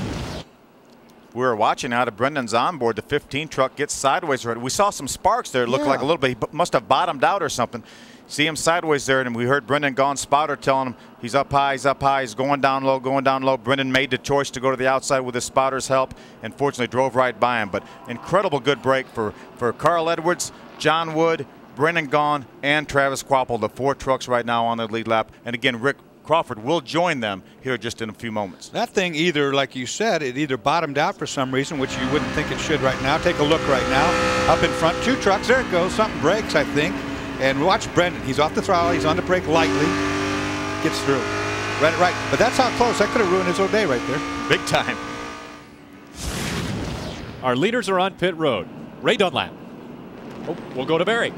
We were watching out of Brendan's onboard. The 15 truck gets sideways. We saw some sparks there. It looked like a little bit. He must have bottomed out or something. See him sideways there, and we heard Brendan Gaughan's spotter telling him he's up high, he's up high, he's going down low, going down low. Brendan made the choice to go to the outside with his spotter's help and fortunately drove right by him. But incredible good break for Carl Edwards, John Wood, Brendan Gaughan, and Travis Kvapil, the 4 trucks right now on the lead lap. And again, Rick Crawford will join them here just in a few moments. That thing either, like you said, it either bottomed out for some reason, which you wouldn't think it should right now. Take a look right now. Up in front, 2 trucks. There it goes. Something breaks, I think. And watch Brendan. He's off the throttle. He's on the brake lightly. Gets through. Right. But that's how close. That could have ruined his whole day right there. Big time. Our leaders are on pit road. Ray Dunlap. Oh, we'll go to Barry.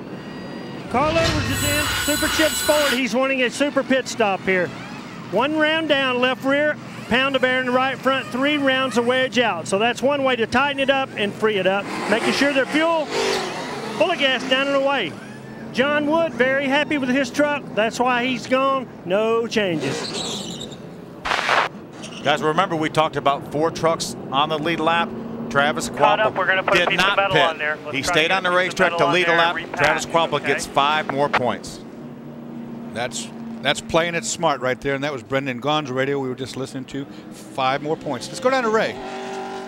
Carl Edwards is in. Super Chips forward. He's wanting a super pit stop here. 1 round down, left rear, pound of air in the right front, 3 rounds of wedge out. So that's one way to tighten it up and free it up, making sure their fuel full of gas down and away. John Wood very happy with his truck. That's why he's gone. No changes. Guys, remember we talked about 4 trucks on the lead lap. Travis Quapple did not pit. He stayed on the racetrack to lead a lap. Travis Quapple gets 5 more points. That's playing it smart right there, and that was Brendan Gaughan's radio we were just listening to. 5 more points. Let's go down to Ray.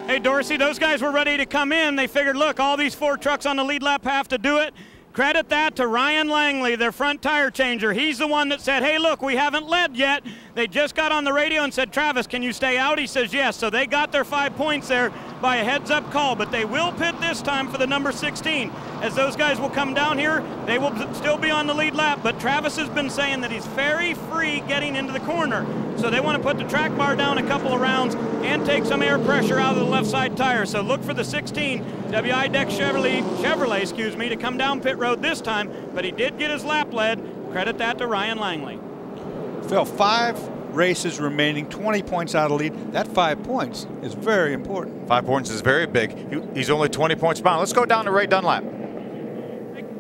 Hey, Dorsey, those guys were ready to come in. They figured, look, all these 4 trucks on the lead lap have to do it. Credit that to Ryan Langley, their front tire changer. He's the one that said, hey, look, we haven't led yet. They just got on the radio and said, Travis, can you stay out? He says, yes. So they got their 5 points there by a heads-up call, but they will pit this time for the number 16. As those guys will come down here, they will still be on the lead lap, but Travis has been saying that he's very free getting into the corner. So they want to put the track bar down a couple of rounds and take some air pressure out of the left side tire. So look for the 16 WI Deck Chevrolet, to come down pit road this time, but he did get his lap led. Credit that to Ryan Langley. Phil, 5 races remaining, 20 points out of the lead. That 5 points is very important. 5 points is very big. He's only 20 points behind. Let's go down to Ray Dunlap.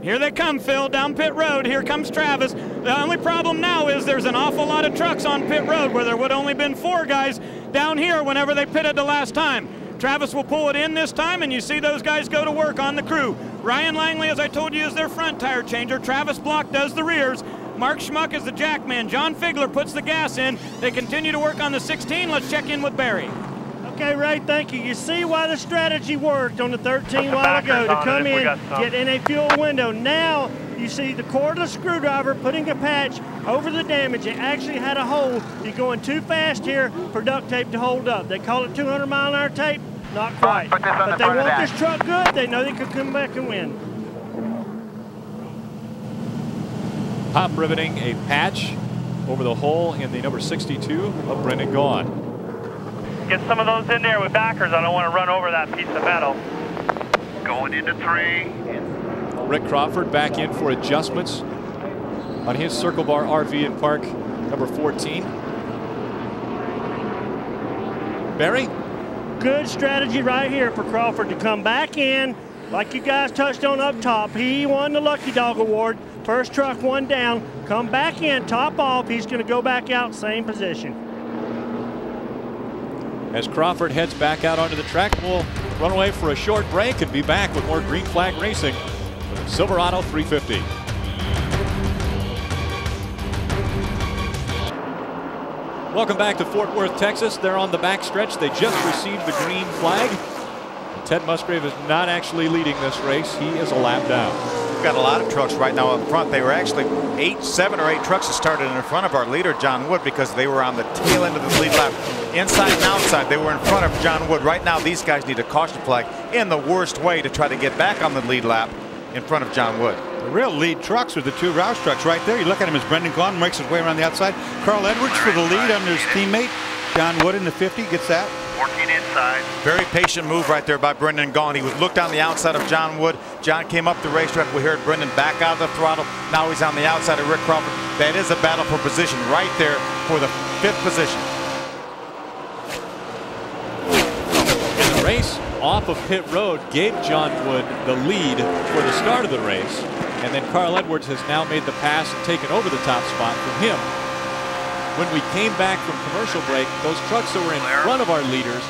Here they come, Phil, down pit road. Here comes Travis. The only problem now is there's an awful lot of trucks on pit road where there would only been 4 guys down here whenever they pitted the last time. Travis will pull it in this time, and you see those guys go to work on the crew. Ryan Langley, as I told you, is their front tire changer. Travis Block does the rears. Mark Schmuck is the jackman. John Figler puts the gas in. They continue to work on the 16. Let's check in with Barry. Okay, Ray, thank you. You see why the strategy worked on the 13 a while ago to come in, get in a fuel window. Now you see the cordless screwdriver putting a patch over the damage. It actually had a hole. You're going too fast here for duct tape to hold up. They call it 200-mile-an-hour tape. Not quite. But they want this truck good. They know they could come back and win. Pop riveting a patch over the hole in the number 62 of Brendan Gaughan. Get some of those in there with backers. I don't want to run over that piece of metal. Going into 3. Rick Crawford back in for adjustments on his Circle Bar RV in Park number 14. Barry? Good strategy right here for Crawford to come back in, like you guys touched on up top. He won the Lucky Dog Award. First truck, 1 down. Come back in, top off. He's going to go back out, same position. As Crawford heads back out onto the track, we'll run away for a short break and be back with more Green Flag Racing with the Silverado 350. Welcome back to Fort Worth, Texas. They're on the backstretch. They just received the green flag. Ted Musgrave is not actually leading this race. He is a lap down. We've got a lot of trucks right now up front. They were actually 7 or 8 trucks that started in front of our leader, John Wood, because they were on the tail end of the lead lap. Inside and outside, they were in front of John Wood. Right now, these guys need a caution flag in the worst way to try to get back on the lead lap in front of John Wood. The real lead trucks are the 2 Roush trucks right there. You look at him as Brendan Gaughan makes his way around the outside. Carl Edwards for the lead under his teammate. John Wood in the 50 gets that. 14 inside. Very patient move right there by Brendan Gaughan. He would look down the outside of John Wood. John came up the racetrack. We heard Brendan back out of the throttle. Now he's on the outside of Rick Crawford. That is a battle for position right there for the 5th position. In the race off of pit road gave John Wood the lead for the start of the race. And then Carl Edwards has now made the pass and taken over the top spot from him. When we came back from commercial break, those trucks that were in front of our leaders,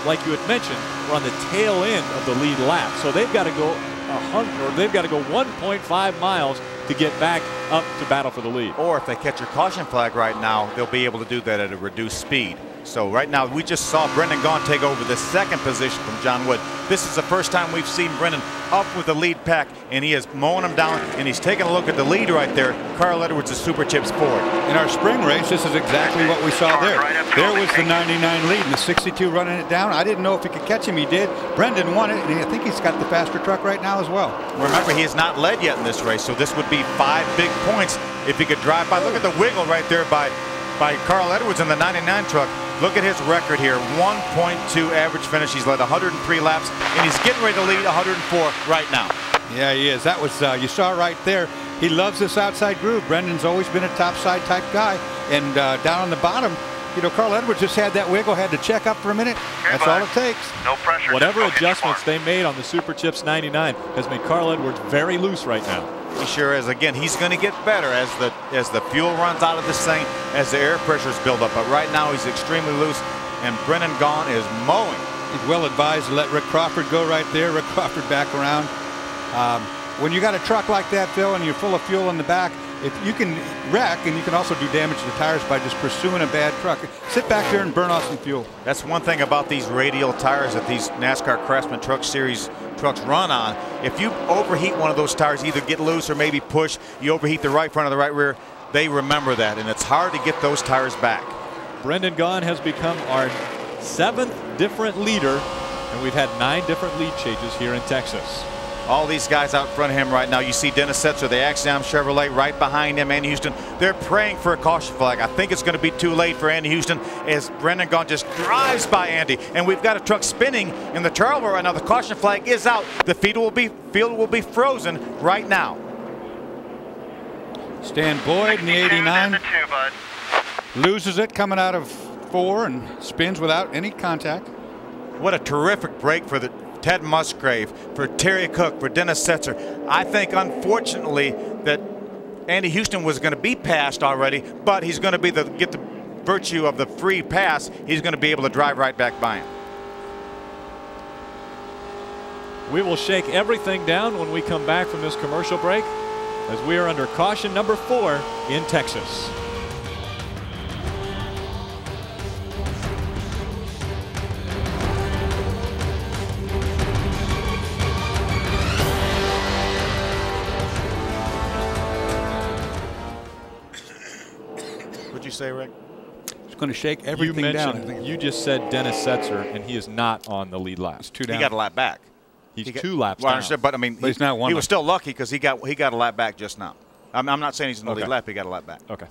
like you had mentioned, were on the tail end of the lead lap. So they've got to go 1.5 miles to get back up to battle for the lead. Or if they catch a caution flag right now, they'll be able to do that at a reduced speed. So right now, we just saw Brendan Gaughan take over the 2nd position from John Wood. This is the first time we've seen Brendan up with the lead pack, and he is mowing him down, and he's taking a look at the lead right there. Carl Edwards is Super Chips forward. In our spring race, this is exactly what we saw there. There was the 99 lead, and the 62 running it down. I didn't know if he could catch him. He did. Brendan won it, and I think he's got the faster truck right now as well. Remember, he has not led yet in this race, so this would be 5 big points if he could drive by. Look at the wiggle right there by Carl Edwards in the 99 truck. Look at his record here, 1.2 average finish. He's led 103 laps, and he's getting ready to lead 104 right now. Yeah, he is. That was, you saw right there, He loves this outside groove. Brendan's always been a topside type guy. And down on the bottom, you know, Carl Edwards just had that wiggle, had to check up for a minute. That's all it takes. No pressure. Whatever adjustments they made on the Super Chips 99 has made Carl Edwards very loose right now. He sure is. Again, he's going to get better as the fuel runs out of this thing, as the air pressures build up. But right now he's extremely loose, and Brendan Gaughan is mowing. He's well advised to let Rick Crawford go right there. Rick Crawford back around. When you got a truck like that, Phil, and you're full of fuel in the back, if you can wreck, and you can also do damage to the tires by just pursuing a bad truck. Sit back there and burn off some fuel. That's one thing about these radial tires that these NASCAR Craftsman Truck Series trucks run on. If you overheat one of those tires, either get loose or maybe push, you overheat the right front or the right rear, they remember that, and it's hard to get those tires back. Brendan Gaughan has become our 7th different leader, and we've had 9 different lead changes here in Texas. All these guys out front of him right now. You see Dennis Setzer, the Axiom Chevrolet, right behind him, Andy Houston. They're praying for a caution flag. I think it's going to be too late for Andy Houston as Brendan Gaughan just drives by Andy. And we've got a truck spinning in the turbo right now. The caution flag is out. The field will be frozen right now. Stan Boyd in the 89 loses it coming out of 4 and spins without any contact. What a terrific break for Ted Musgrave, for Terry Cook, for Dennis Setzer. I think, unfortunately, that Andy Houston was going to be passed already, but he's going to get the virtue of the free pass. He's going to be able to drive right back by him. We will shake everything down when we come back from this commercial break, as we are under caution number 4 in Texas. Say, Rick? It's going to shake everything down. You just said Dennis Setzer, and he is not on the lead lap. It's 2 down. He got a lap back. He's 2 laps well, down. I understand, but I mean, he's not one. He was still lucky because he got a lap back just now. I'm not saying he's in the lead lap. He got a lap back. Okay.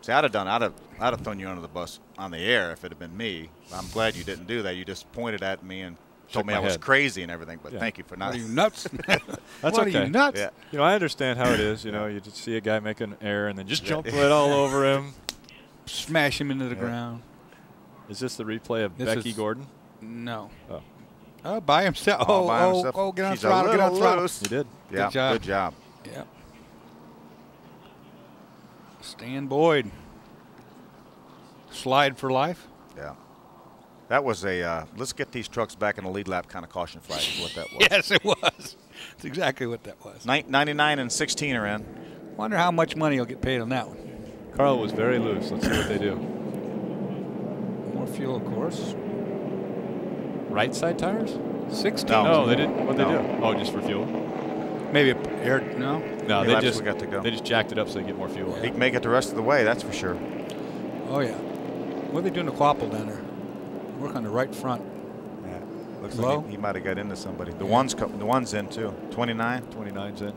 See, I'd have thrown you under the bus on the air if it had been me. I'm glad you didn't do that. You just pointed at me and told me I was crazy and everything, but thank you for not. Are you nuts? That's what okay. Are you nuts? Yeah. You know, I understand how it is. You know, you just see a guy make an error and then just jump right all over him. Smash him into the ground. Is this the replay of Becky Gordon? No. Oh. Oh, by himself. By himself. Oh, get on She's throttle, get on throttle. He did. Yeah, good job. Yeah. Stan Boyd. Slide for life. Yeah. That was a let's get these trucks back in the lead lap kind of caution flag is what that was. Yes, it was. That's exactly what that was. 99 and 16 are in. Wonder how much money he'll get paid on that one. Carl was very loose. Let's see what they do. More fuel, of course. Right side tires? 16. No, they didn't. What'd they do? Oh, just for fuel? Maybe air. No. No, they just got to go. They just jacked it up so they get more fuel. He can make it the rest of the way. That's for sure. Oh yeah. What are they doing to Quapple down there? Work on the right front. Yeah. Looks like he might have got into somebody. The one's in too. 29. 29's in.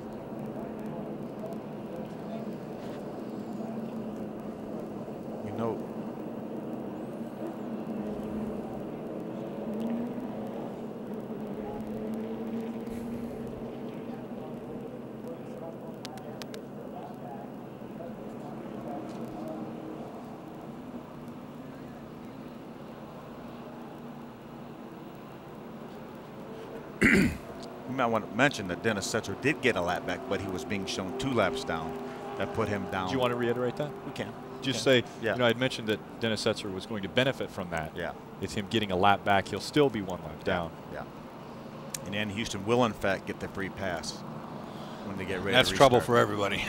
We know. You might want to mention that Dennis Setzer did get a lap back, but he was being shown 2 laps down. That put him down. Do you want to reiterate that? We can. Just say, you know, I'd mentioned that Dennis Setzer was going to benefit from that. Yeah. It's him getting a lap back. He'll still be 1 lap down. Yeah. And Andy Houston will, in fact, get the free pass when they get ready. That's trouble for everybody.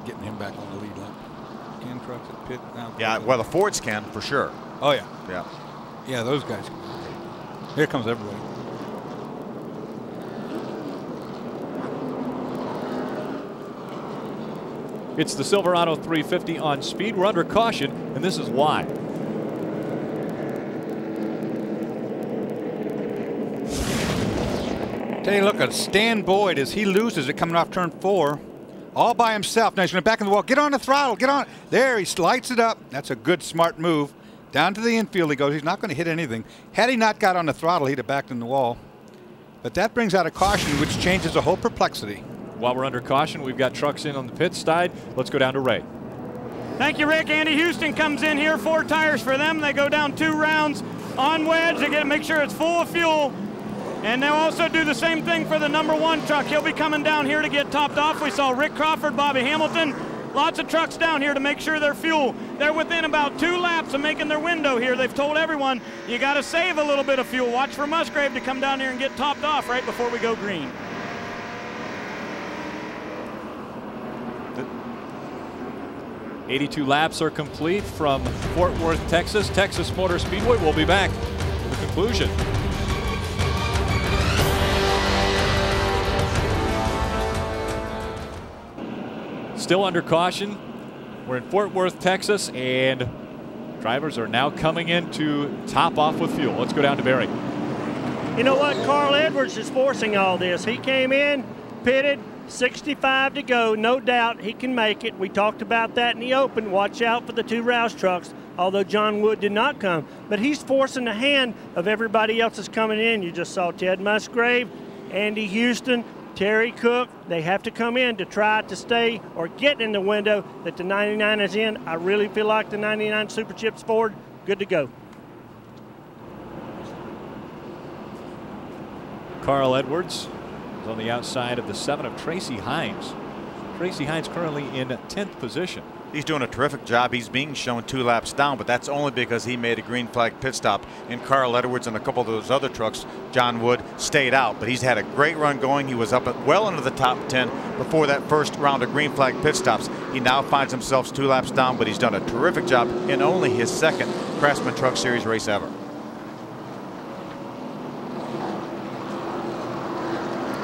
Getting him back on the lead lap. Can trucks at pit now. Yeah, well, the Fords can, for sure. Oh, yeah. Yeah. Yeah, those guys. Here comes everybody. It's the Silverado 350 on speed. We're under caution, and this is why. Tell you, look at Stan Boyd as he loses it coming off turn 4. All by himself. Now he's going back in the wall. Get on the throttle. Get on. There, he lights it up. That's a good, smart move. Down to the infield he goes. He's not going to hit anything. Had he not got on the throttle, he'd have backed in the wall. But that brings out a caution, which changes the whole perplexity. While we're under caution, we've got trucks in on the pit side. Let's go down to Ray. Thank you, Rick. Andy Houston comes in here, 4 tires for them. They go down 2 rounds on wedge. They make sure it's full of fuel. And they'll also do the same thing for the number 1 truck. He'll be coming down here to get topped off. We saw Rick Crawford, Bobby Hamilton. Lots of trucks down here to make sure their fuel. They're within about 2 laps of making their window here. They've told everyone, you got to save a little bit of fuel. Watch for Musgrave to come down here and get topped off right before we go green. 82 laps are complete from Fort Worth, Texas. Texas Motor Speedway. We'll be back with the conclusion. Still under caution. We're in Fort Worth, Texas, and drivers are now coming in to top off with fuel. Let's go down to Barry. You know what? Carl Edwards is forcing all this. He came in, pitted, 65 to go. No doubt he can make it. We talked about that in the open. Watch out for the 2 Roush trucks, although John Wood did not come. But he's forcing the hand of everybody else that's coming in. You just saw Ted Musgrave, Andy Houston, Terry Cook. They have to come in to try to stay or get in the window that the 99 is in. I really feel like the 99 Super Chips Ford, good to go. Carl Edwards is on the outside of the 7 of Tracy Hines. Tracy Hines currently in 10th position. He's doing a terrific job. He's being shown 2 laps down, but that's only because he made a green flag pit stop. And Carl Edwards and a couple of those other trucks, John Wood, stayed out. But he's had a great run going. He was up well into the top 10 before that first round of green flag pit stops. He now finds himself 2 laps down, but he's done a terrific job in only his 2nd Craftsman Truck Series race ever.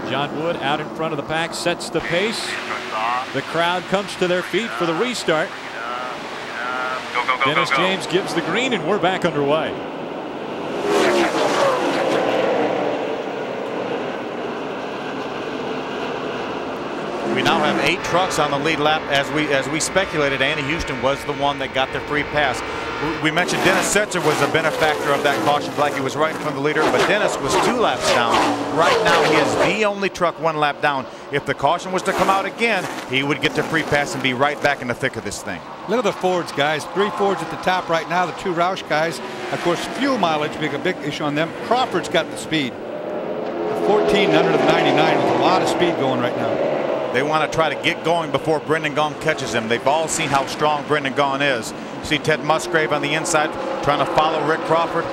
John Wood out in front of the pack, sets the pace. The crowd comes to their feet for the restart. Dennis James gives the green, and we're back underway. We now have 8 trucks on the lead lap. As we speculated, Andy Houston was the one that got the free pass. We mentioned Dennis Setzer was a benefactor of that caution flag. He was right in front of the leader, but Dennis was 2 laps down. Right now, he is the only truck 1 lap down. If the caution was to come out again, he would get the free pass and be right back in the thick of this thing. Look at the Fords, guys. 3 Fords at the top right now. The 2 Roush guys. Of course, fuel mileage being a big issue on them. Crawford's got the speed. 14 under the 99 with a lot of speed going right now. They want to try to get going before Brendan Gaughan catches him. They've all seen how strong Brendan Gaughan is. See Ted Musgrave on the inside trying to follow Rick Crawford.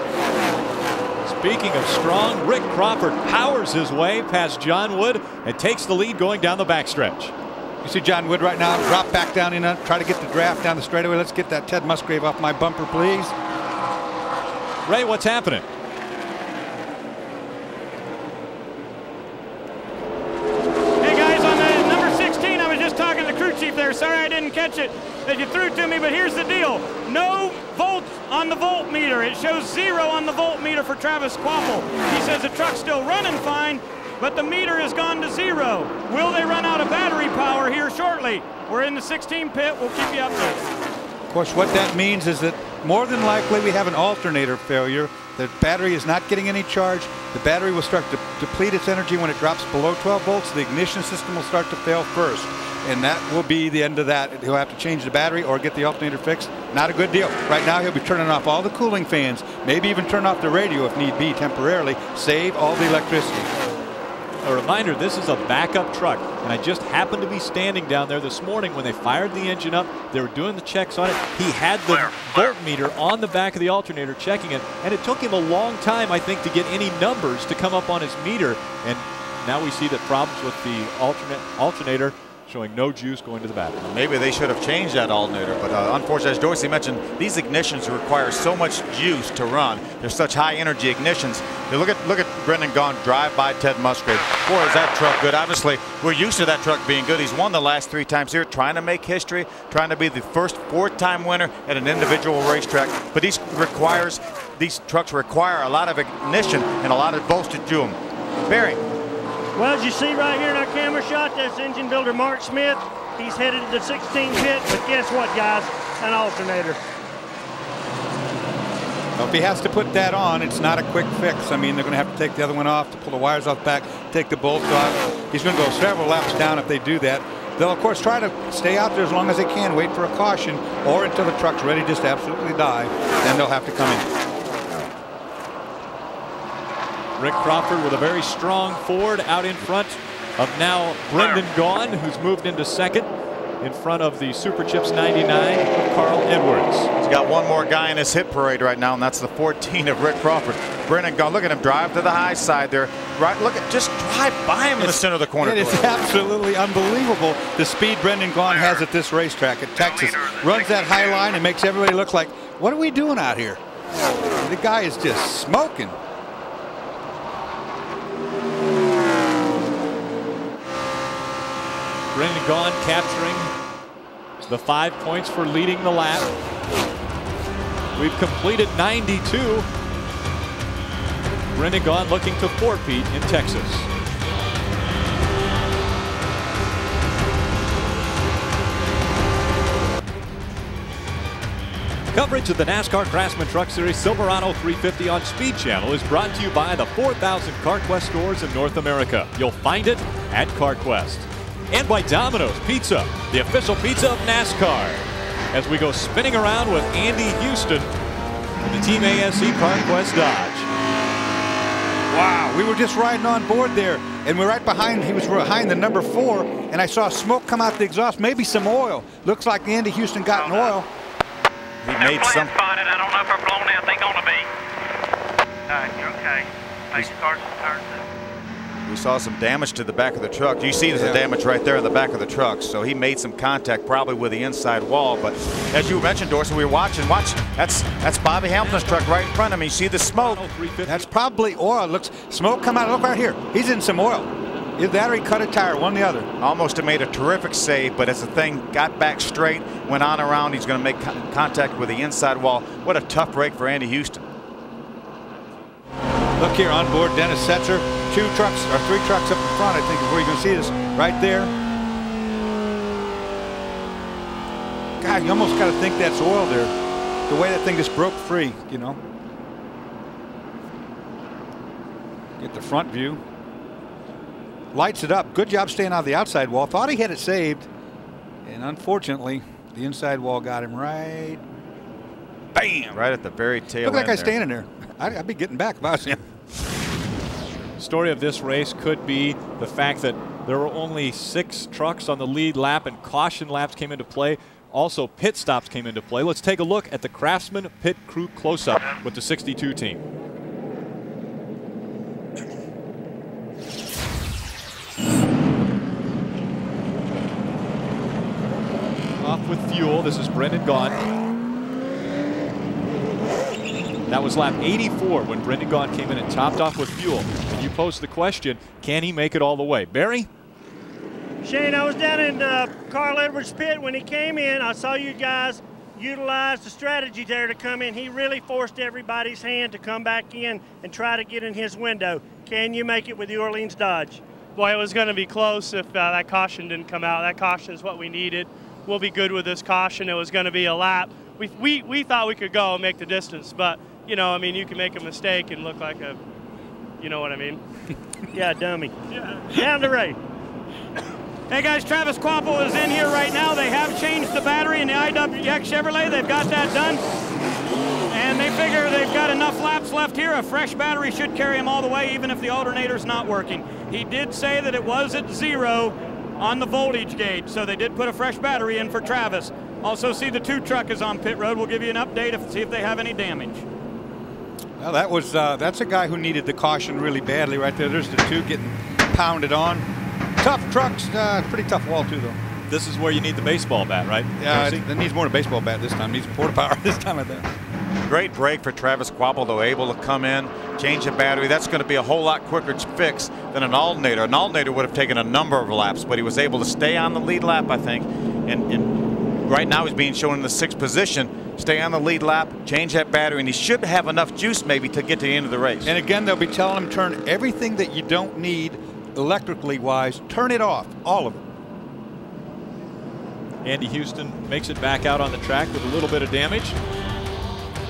Speaking of strong, Rick Crawford powers his way past John Wood and takes the lead going down the backstretch. You see John Wood right now drop back down in, try to get the draft down the straightaway. Let's get that Ted Musgrave off my bumper, please. Ray, what's happening? Talking to the crew chief there. Sorry I didn't catch it that you threw to me, but here's the deal. No volts on the voltmeter. It shows 0 on the voltmeter for Travis Quaffle. He says the truck's still running fine, but the meter has gone to 0. Will they run out of battery power here shortly? We're in the 16 pit. We'll keep you updated. Of course, what that means is that more than likely we have an alternator failure. The battery is not getting any charge. The battery will start to deplete its energy when it drops below 12 volts. The ignition system will start to fail first. And that will be the end of that. He'll have to change the battery or get the alternator fixed. Not a good deal. Right now he'll be turning off all the cooling fans, maybe even turn off the radio if need be temporarily, save all the electricity. A reminder, this is a backup truck, and I just happened to be standing down there this morning when they fired the engine up. They were doing the checks on it. He had the voltmeter on the back of the alternator checking it, and it took him a long time, I think, to get any numbers to come up on his meter. And now we see that problems with the alternator showing no juice going to the battery. Maybe they should have changed that alternator, but unfortunately, as Dorsey mentioned, these ignitions require so much juice to run. They're such high energy ignitions. Look at Brendan Gaughan drive by Ted Musgrave. Boy, is that truck good. Obviously, we're used to that truck being good. He's won the last 3 times here, trying to make history, trying to be the first 4th-time winner at an individual racetrack. But these trucks require a lot of ignition and a lot of voltage to them. Barry. Well, as you see right here in our camera shot, that's engine builder Mark Smith. He's headed to the 16 pit, but guess what, guys? An alternator. Well, if he has to put that on, it's not a quick fix. I mean, they're going to have to take the other one off, to pull the wires off the back, take the bolts off. He's going to go several laps down if they do that. They'll, of course, try to stay out there as long as they can, wait for a caution, or until the truck's ready just to absolutely die. Then they'll have to come in. Rick Crawford with a very strong Ford out in front of now Brendan Gaughan, who's moved into second in front of the Super Chips 99 of Carl Edwards. He's got one more guy in his hit parade right now, and that's the 14 of Rick Crawford. Brendan Gaughan, look at him drive to the high side there. Right, look at, just drive by him in the center of the corner. It is absolutely unbelievable the speed Brendan Gaughan has at this racetrack at Texas. Runs that high line and makes everybody look like, what are we doing out here? The guy is just smoking. Brendan Gaughan capturing the 5 points for leading the lap. We've completed 92. Brendan Gaughan looking to four-peat in Texas. Coverage of the NASCAR Craftsman Truck Series Silverado 350 on Speed Channel is brought to you by the 4,000 CarQuest stores in North America. You'll find it at CarQuest. And by Domino's Pizza, the official pizza of NASCAR. As we go spinning around with Andy Houston in the Team ASE CarQuest Dodge. Wow, we were just riding on board there, and we're right behind, he was behind the number 4, and I saw smoke come out the exhaust, maybe some oil. Looks like Andy Houston got an oil. He made some. Spotted. I don't know if they're blown out. They're gonna be. All right, you're okay. Make the cars turn. We saw some damage to the back of the truck. You see there's a damage right there in the back of the truck. So he made some contact probably with the inside wall. But as you mentioned, Dorsey, we were watching. Watch, that's Bobby Hamilton's truck right in front of me. You see the smoke. That's probably oil. Looks smoke come out. Look right here. He's in some oil. Either that or he cut a tire, one or the other. Almost have made a terrific save, but as the thing got back straight, went on around, he's going to make contact with the inside wall. What a tough break for Andy Houston. Look here on board, Dennis Setzer. 2 trucks or 3 trucks up in front, I think, is where you're going to see this. Right there. God, you almost got to think that's oil there. The way that thing just broke free, you know. Get the front view. Lights it up. Good job staying out of the outside wall. Thought he had it saved. And unfortunately, the inside wall got him right. Bam! Right at the very tail Look like end I standing there. I'd be getting back if I was him. Story of this race could be the fact that there were only 6 trucks on the lead lap and caution laps came into play. Also, pit stops came into play. Let's take a look at the Craftsman pit crew close-up with the 62 team. Off with fuel. This is Brendan Gaughan. That was lap 84 when Brendan Gaughan came in and topped off with fuel. And you posed the question, can he make it all the way? Barry? Shane, I was down in Carl Edwards' pit when he came in. I saw you guys utilize the strategy there to come in. He really forced everybody's hand to come back in and try to get in his window. Can you make it with the Orleans Dodge? Boy, it was going to be close if that caution didn't come out. That caution is what we needed. We'll be good with this caution. It was going to be a lap. We thought we could go and make the distance, but you know, I mean, you can make a mistake and look like a, you know what I mean? Yeah, dummy. Yeah. Down the race. Hey guys, Travis Quapple is in here right now. They have changed the battery in the IWX Chevrolet. They've got that done. And they figure they've got enough laps left here. A fresh battery should carry him all the way, even if the alternator's not working. He did say that it was at 0 on the voltage gauge, so they did put a fresh battery in for Travis. Also see the 2 truck is on pit road. We'll give you an update see if they have any damage. Well, that was that's a guy who needed the caution really badly right there. There's the 2 getting pounded on. Tough trucks, pretty tough wall too though. This is where you need the baseball bat, right? Yeah, it needs more than a baseball bat this time. It needs porta power this time, I think. Great break for Travis Quapple, though, able to come in, change the battery. That's going to be a whole lot quicker to fix than an alternator. An alternator would have taken a number of laps, but he was able to stay on the lead lap, I think. And right now he's being shown in the 6th position. Stay on the lead lap, change that battery, and he should have enough juice maybe to get to the end of the race. And again, they'll be telling him turn everything that you don't need electrically wise, turn it off, all of it. Andy Houston makes it back out on the track with a little bit of damage.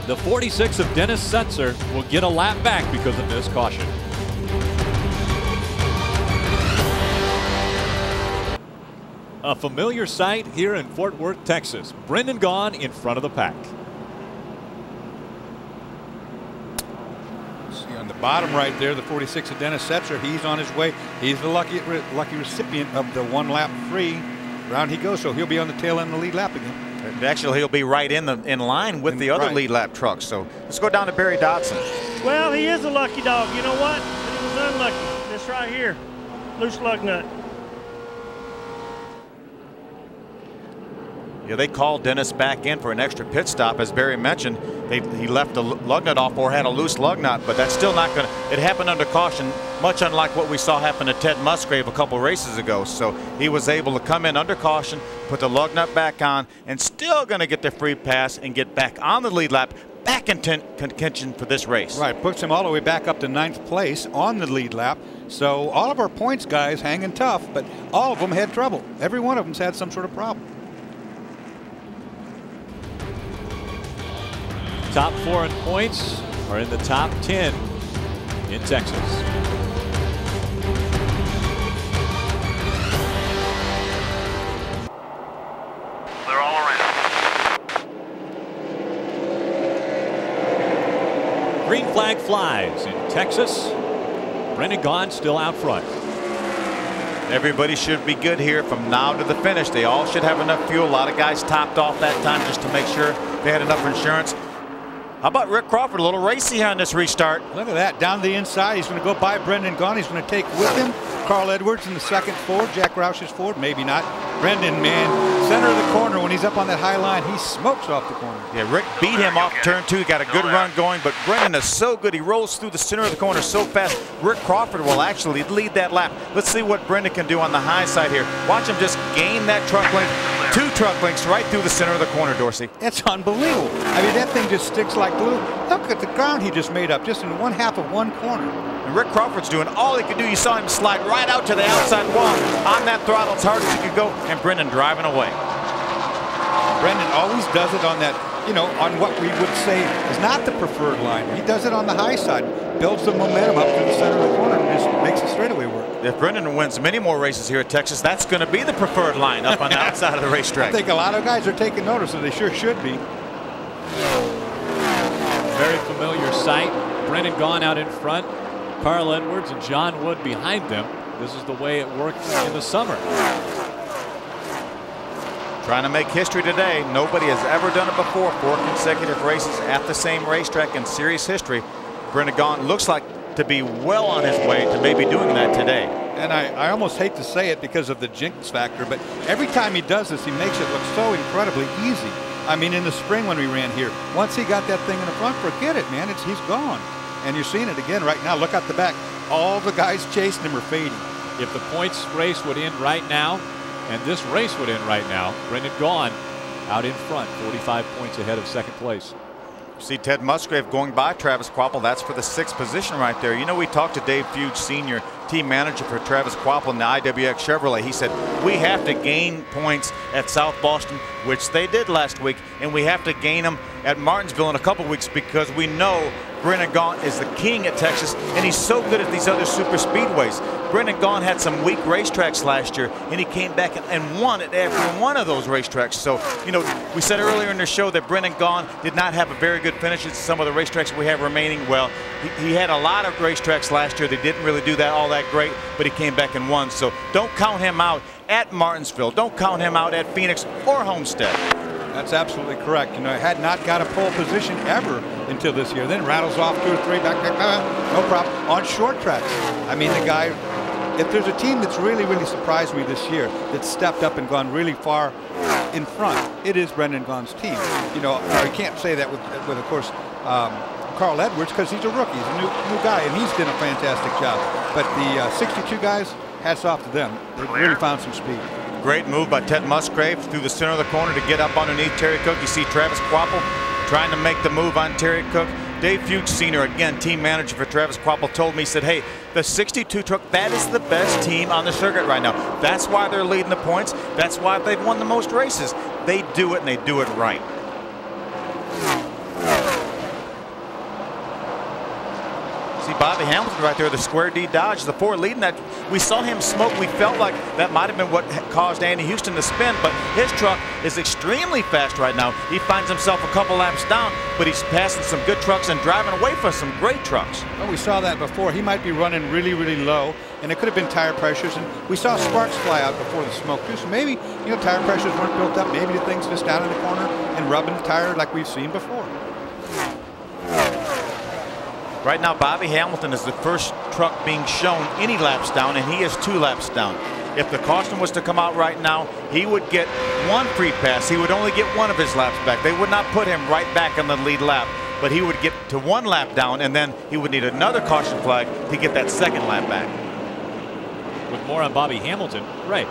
The 46 of Dennis Setzer will get a lap back because of this caution. A familiar sight here in Fort Worth, Texas. Brendan Gaughan in front of the pack. See on the bottom right there, the 46 of Dennis Setzer. He's on his way. He's the lucky recipient of the 1 lap free. Round he goes, so he'll be on the tail end of the lead lap again. And actually, he'll be right in line with the other lead lap trucks. So let's go down to Barry Dodson. Well, he is a lucky dog. You know what? But he was unlucky. This right here, loose lug nut. Yeah, they called Dennis back in for an extra pit stop. As Barry mentioned, he left the lug nut off or had a loose lug nut, but that's still not going to. It happened under caution, much unlike what we saw happen to Ted Musgrave a couple races ago. So he was able to come in under caution, put the lug nut back on, and still going to get the free pass and get back on the lead lap, back in contention for this race. Right, puts him all the way back up to 9th place on the lead lap. So all of our points guys hanging tough, but all of them had trouble. Every one of them's had some sort of problem. Top 4 in points are in the top 10 in Texas. They're all around. Green flag flies in Texas. Brendan Gaughan still out front. Everybody should be good here from now to the finish. They all should have enough fuel. A lot of guys topped off that time just to make sure they had enough insurance. How about Rick Crawford? A little racy on this restart. Look at that. Down the inside. He's going to go by Brendan Gaughan. He's going to take with him Carl Edwards in the second Ford. Jack Roush's Ford. Maybe not. Brendan, man, center of the corner when he's up on that high line. He smokes off the corner. Yeah, Rick beat him off turn 2. Got a good run going, but Brendan is so good. He rolls through the center of the corner so fast. Rick Crawford will actually lead that lap. Let's see what Brendan can do on the high side here. Watch him just gain that truck length. 2 truck lengths right through the center of the corner, Dorsey. It's unbelievable. I mean, that thing just sticks like glue. Look at the ground he just made up, just in 1/2 of one corner. And Rick Crawford's doing all he could do. You saw him slide right out to the outside wall on that throttle as hard as he could go, and Brendan driving away. Brendan always does it on that, you know, on what we would say is not the preferred line. He does it on the high side, builds the momentum up to the center of the corner, and just makes the straightaway work. If Brendan wins many more races here at Texas, that's going to be the preferred line up on the outside of the racetrack. I think a lot of guys are taking notice, and they sure should be. Very familiar sight. Brendan Gaughan out in front. Carl Edwards and John Wood behind them. This is the way it worked in the summer. Trying to make history today. Nobody has ever done it before. 4 consecutive races at the same racetrack in series history. Brendan Gaughan looks like to be well on his way to maybe doing that today. And I almost hate to say it because of the jinx factor, but every time he does this, he makes it look so incredibly easy. I mean, in the spring when we ran here, once he got that thing in the front, forget it, man. He's gone. And you're seeing it again right now. Look at the back. All the guys chasing him are fading. If the points race would end right now, and this race would end right now, Brendan Gaughan out in front, 45 points ahead of second place. See Ted Musgrave going by Travis Kvapil. That's for the 6th position right there. You know, we talked to Dave Fuge, Sr., team manager for Travis Kvapil in the IWX Chevrolet. He said, we have to gain points at South Boston, which they did last week, and we have to gain them at Martinsville in a couple weeks because we know Brendan Gaughan is the king at Texas, and he's so good at these other super speedways. Brendan Gaughan had some weak racetracks last year, and he came back and won at every one of those racetracks. So, you know, we said earlier in the show that Brendan Gaughan did not have a very good finish at some of the racetracks we have remaining. Well, he had a lot of racetracks last year. They didn't really do that all that great, but he came back and won. So don't count him out at Martinsville. Don't count him out at Phoenix or Homestead. That's absolutely correct. You know, had not got a pole position ever until this year. Then rattles off 2 or 3 back, no problem. On short tracks. I mean, the guy, if there's a team that's really, really surprised me this year, that's stepped up and gone really far in front, it is Brendan Gaughan's team. You know, I can't say that with of course, Carl Edwards, because he's a rookie. He's a new guy, and he's done a fantastic job. But the 62 guys, hats off to them. They've really found some speed. Great move by Ted Musgrave through the center of the corner to get up underneath Terry Cook. You see Travis Kvapil trying to make the move on Terry Cook. Dave Fuchs Sr., again, team manager for Travis Kvapil, told me, he said, hey, the 62 truck, that is the best team on the circuit right now. That's why they're leading the points. That's why they've won the most races. They do it, and they do it right. See Bobby Hamilton right there, the square D Dodge, the 4 leading that. We saw him smoke. We felt like that might have been what caused Andy Houston to spin, but his truck is extremely fast right now. He finds himself a couple laps down, but he's passing some good trucks and driving away from some great trucks. Well, we saw that before. He might be running really, really low, and it could have been tire pressures, and we saw sparks fly out before the smoke too, so maybe, you know, tire pressures weren't built up. Maybe the thing's just down in the corner and rubbing the tire like we've seen before. Right now, Bobby Hamilton is the first truck being shown any laps down, and he is 2 laps down. If the caution was to come out right now, he would get 1 free pass. He would only get 1 of his laps back. They would not put him right back on the lead lap, but he would get to 1 lap down, and then he would need another caution flag to get that 2nd lap back. With more on Bobby Hamilton, Ray.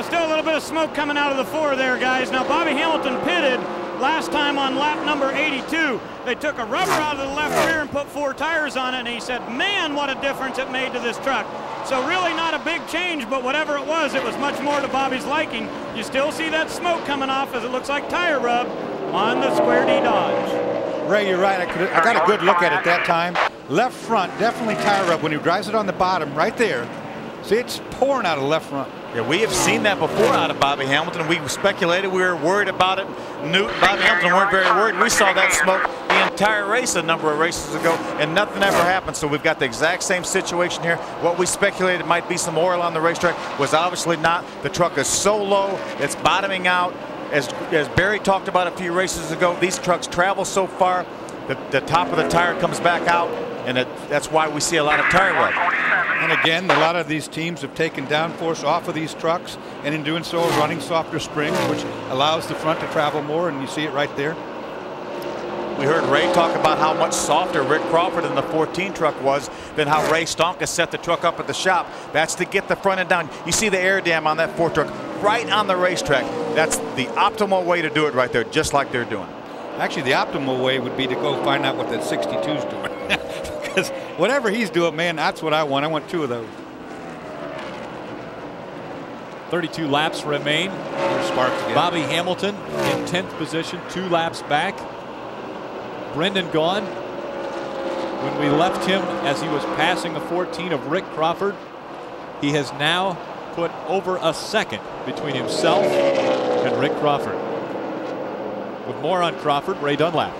Still a little bit of smoke coming out of the 4 there, guys. Now, Bobby Hamilton pitted last time on lap number 82. They took a rubber out of the left rear and put 4 tires on it, and he said, man, what a difference it made to this truck. So really not a big change, but whatever it was much more to Bobby's liking. You still see that smoke coming off as it looks like tire rub on the square D Dodge. Ray, you're right. I got a good look at it that time. Left front, definitely tire rub. When he drives it on the bottom, right there, see, it's pouring out of the left front. Yeah, we have seen that before out of Bobby Hamilton. We speculated, we were worried about it. Bobby Hamilton weren't very worried. We saw that smoke the entire race a number of races ago, and nothing ever happened. So we've got the exact same situation here. What we speculated might be some oil on the racetrack was obviously not. The truck is so low, it's bottoming out. As Barry talked about a few races ago, these trucks travel so far, the top of the tire comes back out, and that's why we see a lot of tire rub. And again, a lot of these teams have taken downforce off of these trucks, and in doing so, running softer springs, which allows the front to travel more, and you see it right there. We heard Ray talk about how much softer Rick Crawford in the 14 truck was than how Ray Stonka set the truck up at the shop. That's to get the front end down. You see the air dam on that 4 truck right on the racetrack. That's the optimal way to do it right there, just like they're doing. Actually, the optimal way would be to go find out what that 62's doing. Because whatever he's doing, man, that's what I want. I want 2 of those. 32 laps remain. Sparks again. Bobby Hamilton in 10th position, 2 laps back. Brendan Gaughan, when we left him as he was passing the 14 of Rick Crawford, he has now put over a second between himself and Rick Crawford. With more on Crawford, Ray Dunlap.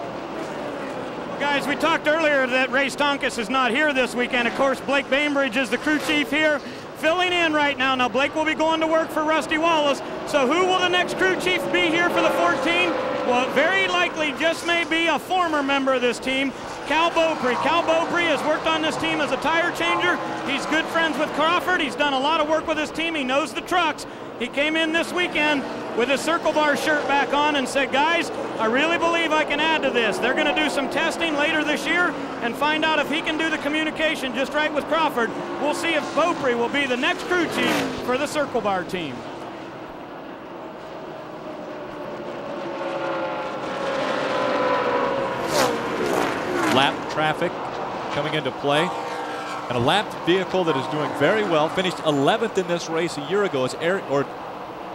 Guys, we talked earlier that Ray Stonkus is not here this weekend. Of course, Blake Bainbridge is the crew chief here, filling in right now. Now, Blake will be going to work for Rusty Wallace. So who will the next crew chief be here for the 14? Well, very likely just may be a former member of this team, Cal Beaupre. Cal Beaupre has worked on this team as a tire changer. He's good friends with Crawford. He's done a lot of work with his team. He knows the trucks. He came in this weekend with his Circle Bar shirt back on and said, guys, I really believe I can add to this. They're going to do some testing later this year and find out if he can do the communication just right with Crawford. We'll see if Beaupre will be the next crew chief for the Circle Bar team. Lap traffic coming into play. And a lapped vehicle that is doing very well, finished 11th in this race a year ago,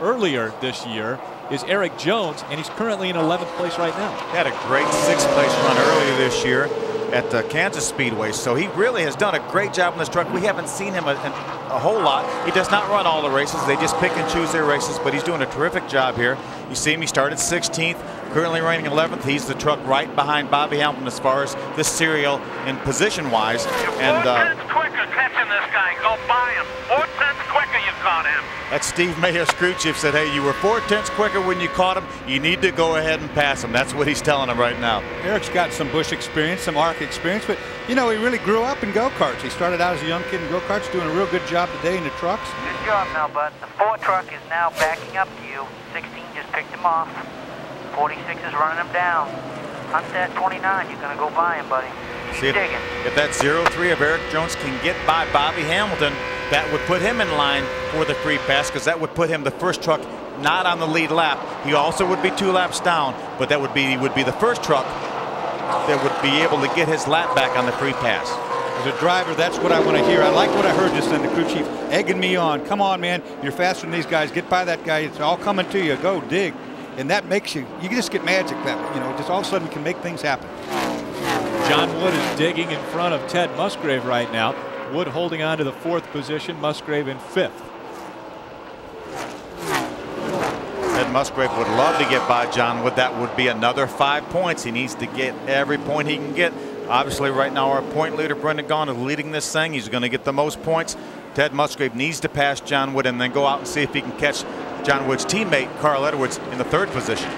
earlier this year, is Eric Jones, and he's currently in 11th place right now. He had a great 6th place run earlier this year at the Kansas Speedway, so he really has done a great job on this truck. We haven't seen him a whole lot. He does not run all the races. They just pick and choose their races, but he's doing a terrific job here. You see him, he started 16th, currently running 11th. He's the truck right behind Bobby Hamilton as far as this serial and position-wise. And 4 tenths quicker catching this guy. Go by him. 4 tenths quicker you caught him. That's Steve Mayer's crew chief said, hey, you were 4 tenths quicker when you caught him. You need to go ahead and pass him. That's what he's telling him right now. Eric's got some Busch experience, some ARC experience, but, you know, he really grew up in go-karts. He started out as a young kid in go-karts, doing a real good job today in the trucks. Good job now, bud. The 4 truck is now backing up to you. 16 just picked him off. 46 is running him down. Hunt that 29. You're going to go by him, buddy. See, if that 03 of Eric Jones can get by Bobby Hamilton, that would put him in line for the free pass, because that would put him the first truck not on the lead lap. He also would be 2 laps down, but that would be the first truck that would be able to get his lap back on the free pass. As a driver, that's what I want to hear. I like what I heard just then, the crew chief egging me on. Come on, man. You're faster than these guys. Get by that guy. It's all coming to you. Go dig. And that makes you just get magic that way. You know, just all of a sudden can make things happen. John Wood is digging in front of Ted Musgrave right now. Wood holding on to the 4th position, Musgrave in 5th. Ted Musgrave would love to get by John Wood. That would be another 5 points. He needs to get every point he can get. Obviously, right now, our point leader, Brendan Gaughan, is leading this thing. He's going to get the most points. Ted Musgrave needs to pass John Wood and then go out and see if he can catch John Wood's teammate, Carl Edwards, in the 3rd position.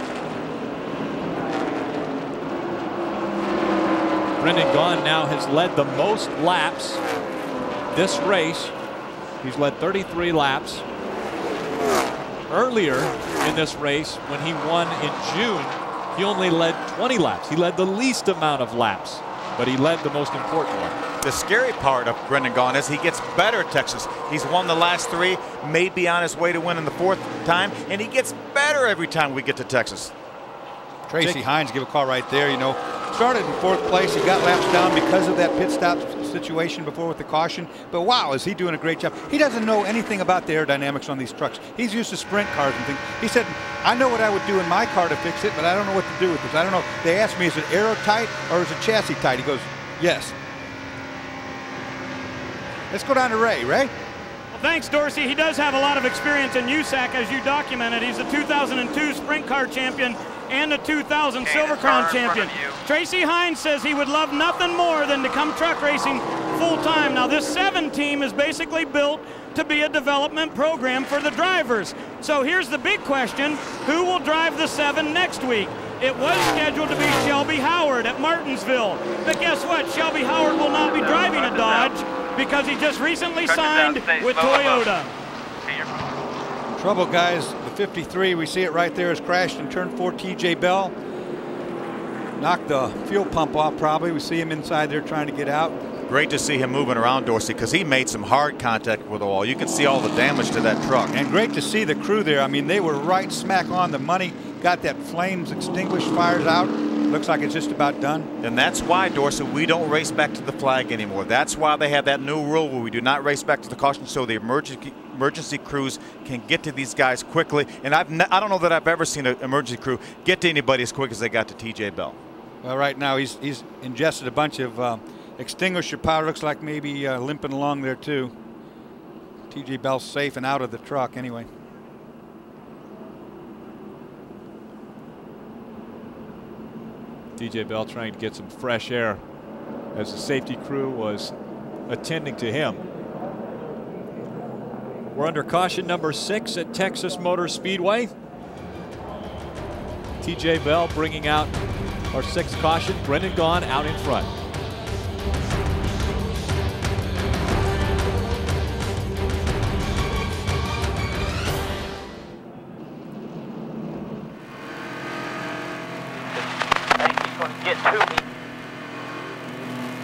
Brendan Gaughan now has led the most laps this race. He's led 33 laps. Earlier in this race, when he won in June, he only led 20 laps. He led the least amount of laps, but he led the most important one. The scary part of Brendan Gaughan is he gets better at Texas. He's won the last 3, may be on his way to winning the 4th time, and he gets better every time we get to Texas. Tracy Hines give a call right there. You know, started in 4th place. He got laps down because of that pit stop situation before with the caution. But wow, is he doing a great job. He doesn't know anything about the aerodynamics on these trucks. He's used to sprint cars and things. He said, I know what I would do in my car to fix it, but I don't know what to do with this. I don't know. They asked me, is it aero tight or is it chassis tight? He goes, yes. Let's go down to Ray. Ray? Well, thanks, Dorsey. He does have a lot of experience in USAC, as you documented. He's the 2002 sprint car champion and the 2000 Silver Crown champion. Tracy Hines says he would love nothing more than to come truck racing full time. Now this 7 team is basically built to be a development program for the drivers. So here's the big question, who will drive the 7 next week? It was scheduled to be Shelby Howard at Martinsville. But guess what? Shelby Howard will not be driving a Dodge because he just recently signed with Toyota. Trouble, guys. The 53, we see it right there, has crashed in turn 4. TJ Bell knocked the fuel pump off probably. We see him inside there trying to get out. Great to see him moving around, Dorsey, because he made some hard contact with the wall. You can see all the damage to that truck. And great to see the crew there. I mean, they were right smack on the money. Got that flames extinguished, fires out. Looks like it's just about done. And that's why, Dorsey, we don't race back to the flag anymore. That's why they have that new rule where we do not race back to the caution, so the emergency crews can get to these guys quickly. And I don't know that I've ever seen an emergency crew get to anybody as quick as they got to TJ Bell. Well, right now he's ingested a bunch of extinguisher powder. Looks like maybe limping along there too. TJ Bell's safe and out of the truck anyway. TJ Bell trying to get some fresh air as the safety crew was attending to him. We're under caution number 6 at Texas Motor Speedway. TJ Bell bringing out our 6th caution. Brendan Gaughan out in front.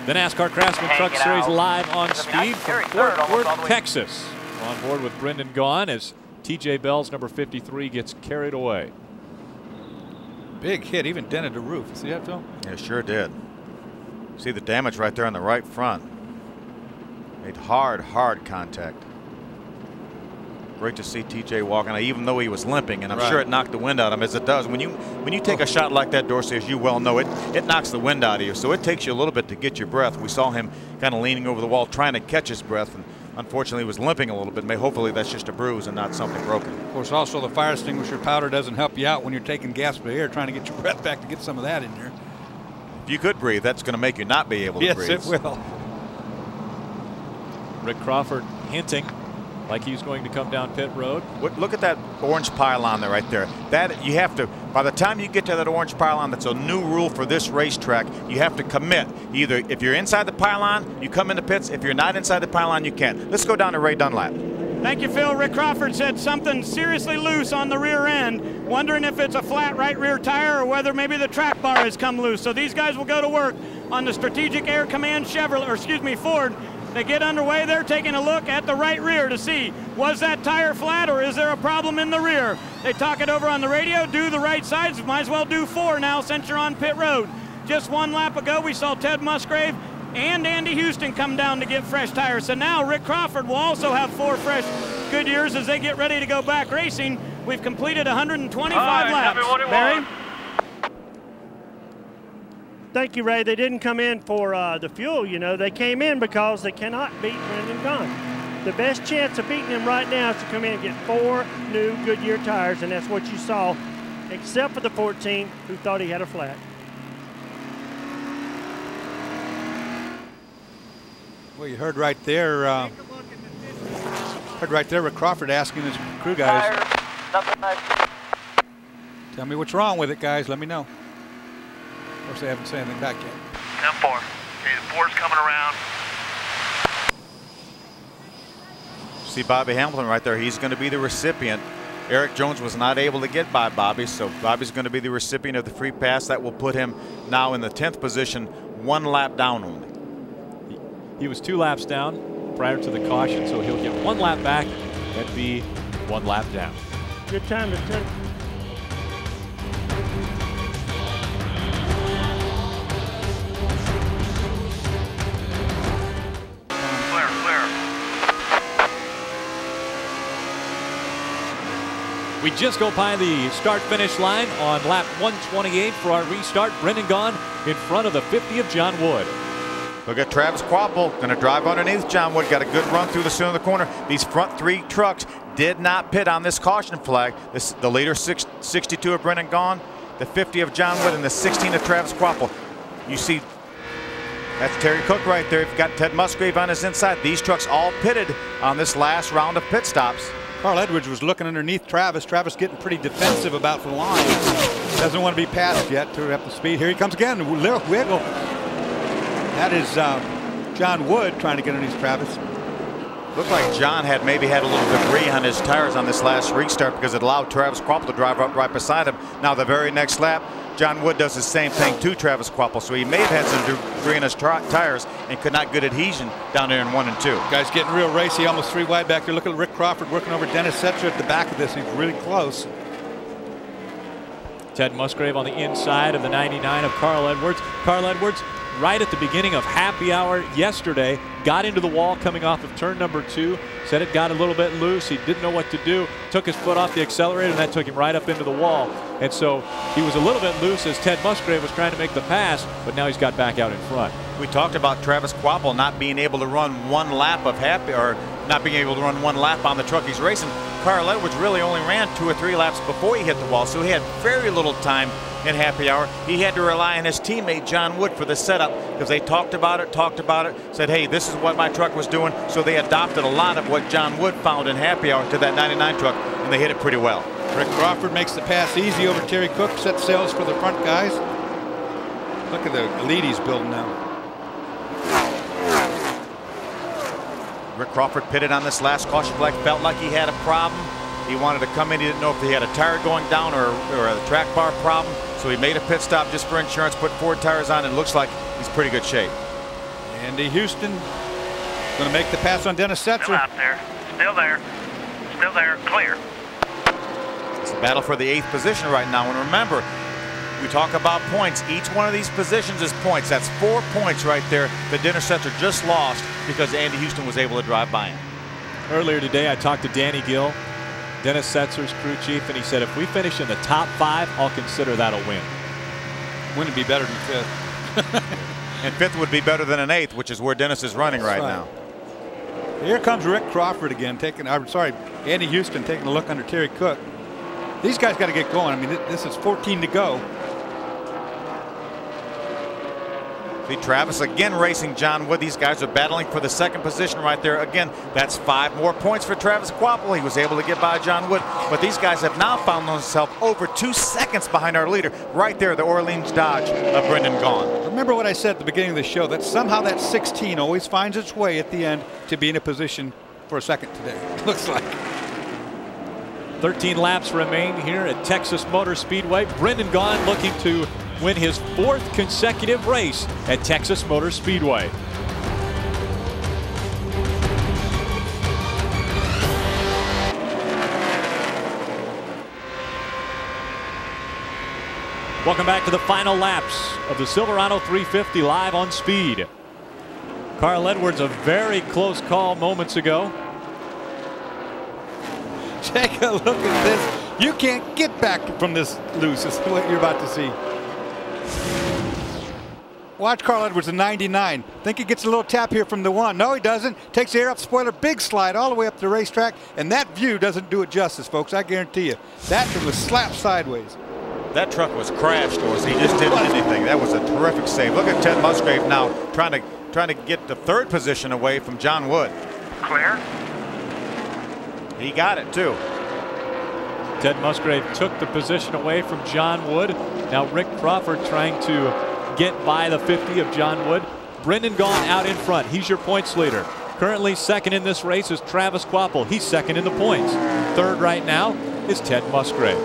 The NASCAR Craftsman Truck Series live on Speed from Fort Worth, Texas. We're on board with Brendan Gaughan as TJ Bell's number 53 gets carried away. Big hit, even dented the roof. See that, Phil? Yeah, sure did. See the damage right there on the right front. Made hard contact. Great to see TJ walking, even though he was limping, and I'm sure it knocked the wind out of him, as it does. When you take a shot like that, Dorsey, as you well know, it knocks the wind out of you, so it takes you a little bit to get your breath. We saw him kind of leaning over the wall trying to catch his breath, and unfortunately he was limping a little bit. Hopefully that's just a bruise and not something broken. Of course, also the fire extinguisher powder doesn't help you out when you're taking gas for air, trying to get your breath back to get some of that in there. If you could breathe, that's going to make you not be able to breathe. Yes, it will. Rick Crawford hinting like he's going to come down pit road. Look at that orange pylon there, right there. That you have to, by the time you get to that orange pylon, that's a new rule for this racetrack. You have to commit. Either if you're inside the pylon, you come into pits. If you're not inside the pylon, you can't. Let's go down to Ray Dunlap. Thank you, Phil. Rick Crawford said something seriously loose on the rear end, wondering if it's a flat right rear tire or whether maybe the track bar has come loose. So these guys will go to work on the Strategic Air Command Ford. They get underway. They're taking a look at the right rear to see, was that tire flat or is there a problem in the rear? They talk it over on the radio, do the right sides. Might as well do 4 now since you're on pit road. Just 1 lap ago, we saw Ted Musgrave and Andy Houston come down to get fresh tires. So now Rick Crawford will also have 4 fresh Goodyears as they get ready to go back racing. We've completed 125 laps. Barry? Thank you, Ray. They didn't come in for the fuel, you know. They came in because they cannot beat Brendan Gaughan. The best chance of beating him right now is to come in and get 4 new Goodyear tires, and that's what you saw, except for the 14 who thought he had a flat. Well, you heard right there. Rick Crawford asking his crew guys, tell me what's wrong with it, guys. Let me know. Of course, they haven't said anything back yet. 10-4. Okay, the 4's coming around. See Bobby Hamilton right there. He's going to be the recipient. Eric Jones was not able to get by Bobby, so Bobby's going to be the recipient of the free pass. That will put him now in the 10th position, 1 lap down only. He was 2 laps down prior to the caution, so he'll get 1 lap back and be 1 lap down. Good time to turn. We just go by the start-finish line on lap 128 for our restart. Brendan Gaughan in front of the 50 of John Wood. Look at Travis Quapple, going to drive underneath John Wood. Got a good run through the center of the corner. These front 3 trucks did not pit on this caution flag. The leader 62 of Brendan Gaughan, the 50 of John Wood, and the 16 of Travis Quapple. You see, that's Terry Cook right there. You've got Ted Musgrave on his inside. These trucks all pitted on this last round of pit stops. Carl Edwards was looking underneath Travis. Travis getting pretty defensive about the line. Doesn't want to be passed yet to up the speed. Here he comes again. Little wiggle. That is John Wood trying to get underneath Travis. Looked like John had maybe had a little debris on his tires on this last restart because it allowed Travis Quapple to drive up right beside him. Now the very next lap, John Wood does the same thing to Travis Quapple, so he may have had some debris in his tires and could not get adhesion down there in 1 and 2. Guy's getting real racy, almost 3 wide back there. Look at Rick Crawford working over Dennis Setzer at the back of this. He's really close. Ted Musgrave on the inside of the 99 of Carl Edwards. Carl Edwards, right at the beginning of happy hour yesterday, got into the wall coming off of turn number 2. Said it got a little bit loose. He didn't know what to do. Took his foot off the accelerator, and that took him right up into the wall. And so he was a little bit loose as Ted Musgrave was trying to make the pass, but now he's got back out in front. We talked about Travis Quapple not being able to run 1 lap of not being able to run 1 lap on the truck he's racing. Carl Edwards really only ran 2 or 3 laps before he hit the wall, so he had very little time in happy hour. He had to rely on his teammate John Wood for the setup because they talked about it, said, hey, this is what my truck was doing. So they adopted a lot of what John Wood found in happy hour to that 99 truck, and they hit it pretty well. Rick Crawford makes the pass easy over Terry Cook, sets sails for the front guys. Look at the lead he's building now. Rick Crawford pitted on this last caution flag, felt like he had a problem. He wanted to come in. He didn't know if he had a tire going down or a track bar problem. So he made a pit stop just for insurance, put 4 tires on, and it looks like he's pretty good shape. Andy Houston going to make the pass on Dennis Setzer. Still out there. Still there. Still there. Clear. It's a battle for the 8th position right now. And remember, we talk about points. Each one of these positions is points. That's 4 points right there that Dennis Setzer just lost because Andy Houston was able to drive by him. Earlier today, I talked to Danny Gill, Dennis Setzer's crew chief, and he said if we finish in the top 5, I'll consider that a win. Wouldn't be better than 5th. And 5th would be better than an 8th, which is where Dennis is running right now. Here comes Rick Crawford again, Andy Houston taking a look under Terry Cook. These guys got to get going. I mean, this is 14 to go. See Travis again racing John Wood. These guys are battling for the 2nd position right there. Again, that's 5 more points for Travis Quapple. He was able to get by John Wood, but these guys have now found themselves over 2 seconds behind our leader. Right there, the Orleans Dodge of Brendan Gaughan. Remember what I said at the beginning of the show, that somehow that 16 always finds its way at the end to be in a position for a 2nd today. Looks like. 13 laps remain here at Texas Motor Speedway. Brendan Gaughan looking to win his 4th consecutive race at Texas Motor Speedway. Welcome back to the final laps of the Silverado 350 live on Speed. Carl Edwards, a very close call moments ago. Take a look at this. You can't get back from this loose. This is what you're about to see. Watch Carl Edwards in 99. Think he gets a little tap here from the 1. No, he doesn't. Takes the air up spoiler, big slide all the way up the racetrack, and that view doesn't do it justice, folks. I guarantee you. That was slapped sideways. That truck was crashed, or he just didn't do anything. That was a terrific save. Look at Ted Musgrave now trying to get the 3rd position away from John Wood. Clear. He got it too. Ted Musgrave took the position away from John Wood. Now Rick Crawford trying to get by the 50 of John Wood. Brendan Gaughan out in front. He's your points leader. Currently 2nd in this race is Travis Quapple. He's 2nd in the points. 3rd right now is Ted Musgrave.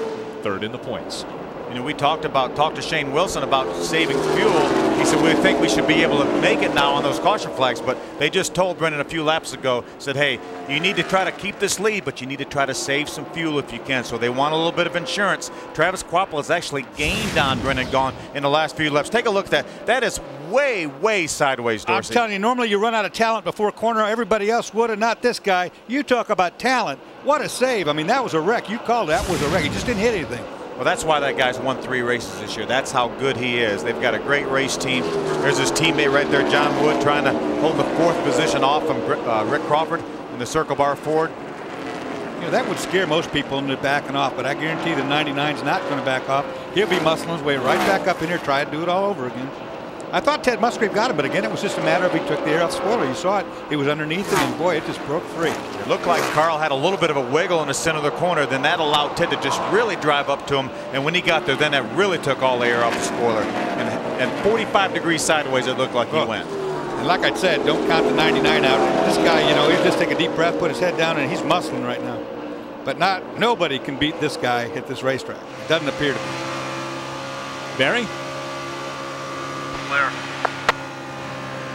3rd in the points. You know, we talked to Shane Wilson about saving fuel. He said we think we should be able to make it now on those caution flags, but they just told Brendan a few laps ago, said, hey, you need to try to keep this lead, but you need to try to save some fuel if you can. So they want a little bit of insurance. Travis Quapple has actually gained on Brendan Gaughan in the last few laps. Take a look at that. That is way, way sideways, Dorsey. I'm telling you, normally you run out of talent before corner. Everybody else would have, not this guy. You talk about talent. What a save. I mean, that was a wreck. You called that was a wreck. He just didn't hit anything. Well, that's why that guy's won 3 races this year. That's how good he is. They've got a great race team. There's his teammate right there, John Wood, trying to hold the 4th position off from Rick Crawford in the circle bar Ford. You know, that would scare most people into backing off, but I guarantee the 99's not going to back off. He'll be muscling his way right back up in here, try to do it all over again. I thought Ted Musgrave got it, but again, it was just a matter of he took the air off spoiler. You saw it. It was underneath it, and boy, it just broke free. It looked like Carl had a little bit of a wiggle in the center of the corner. Then that allowed Ted to just really drive up to him. And when he got there, then that really took all the air off the spoiler. And 45 degrees sideways, it looked like he went. And like I said, don't count the 99 out. This guy, you know, he'll just take a deep breath, put his head down, and he's muscling right now. But nobody can beat this guy at this racetrack. It doesn't appear to be. Barry? Clear.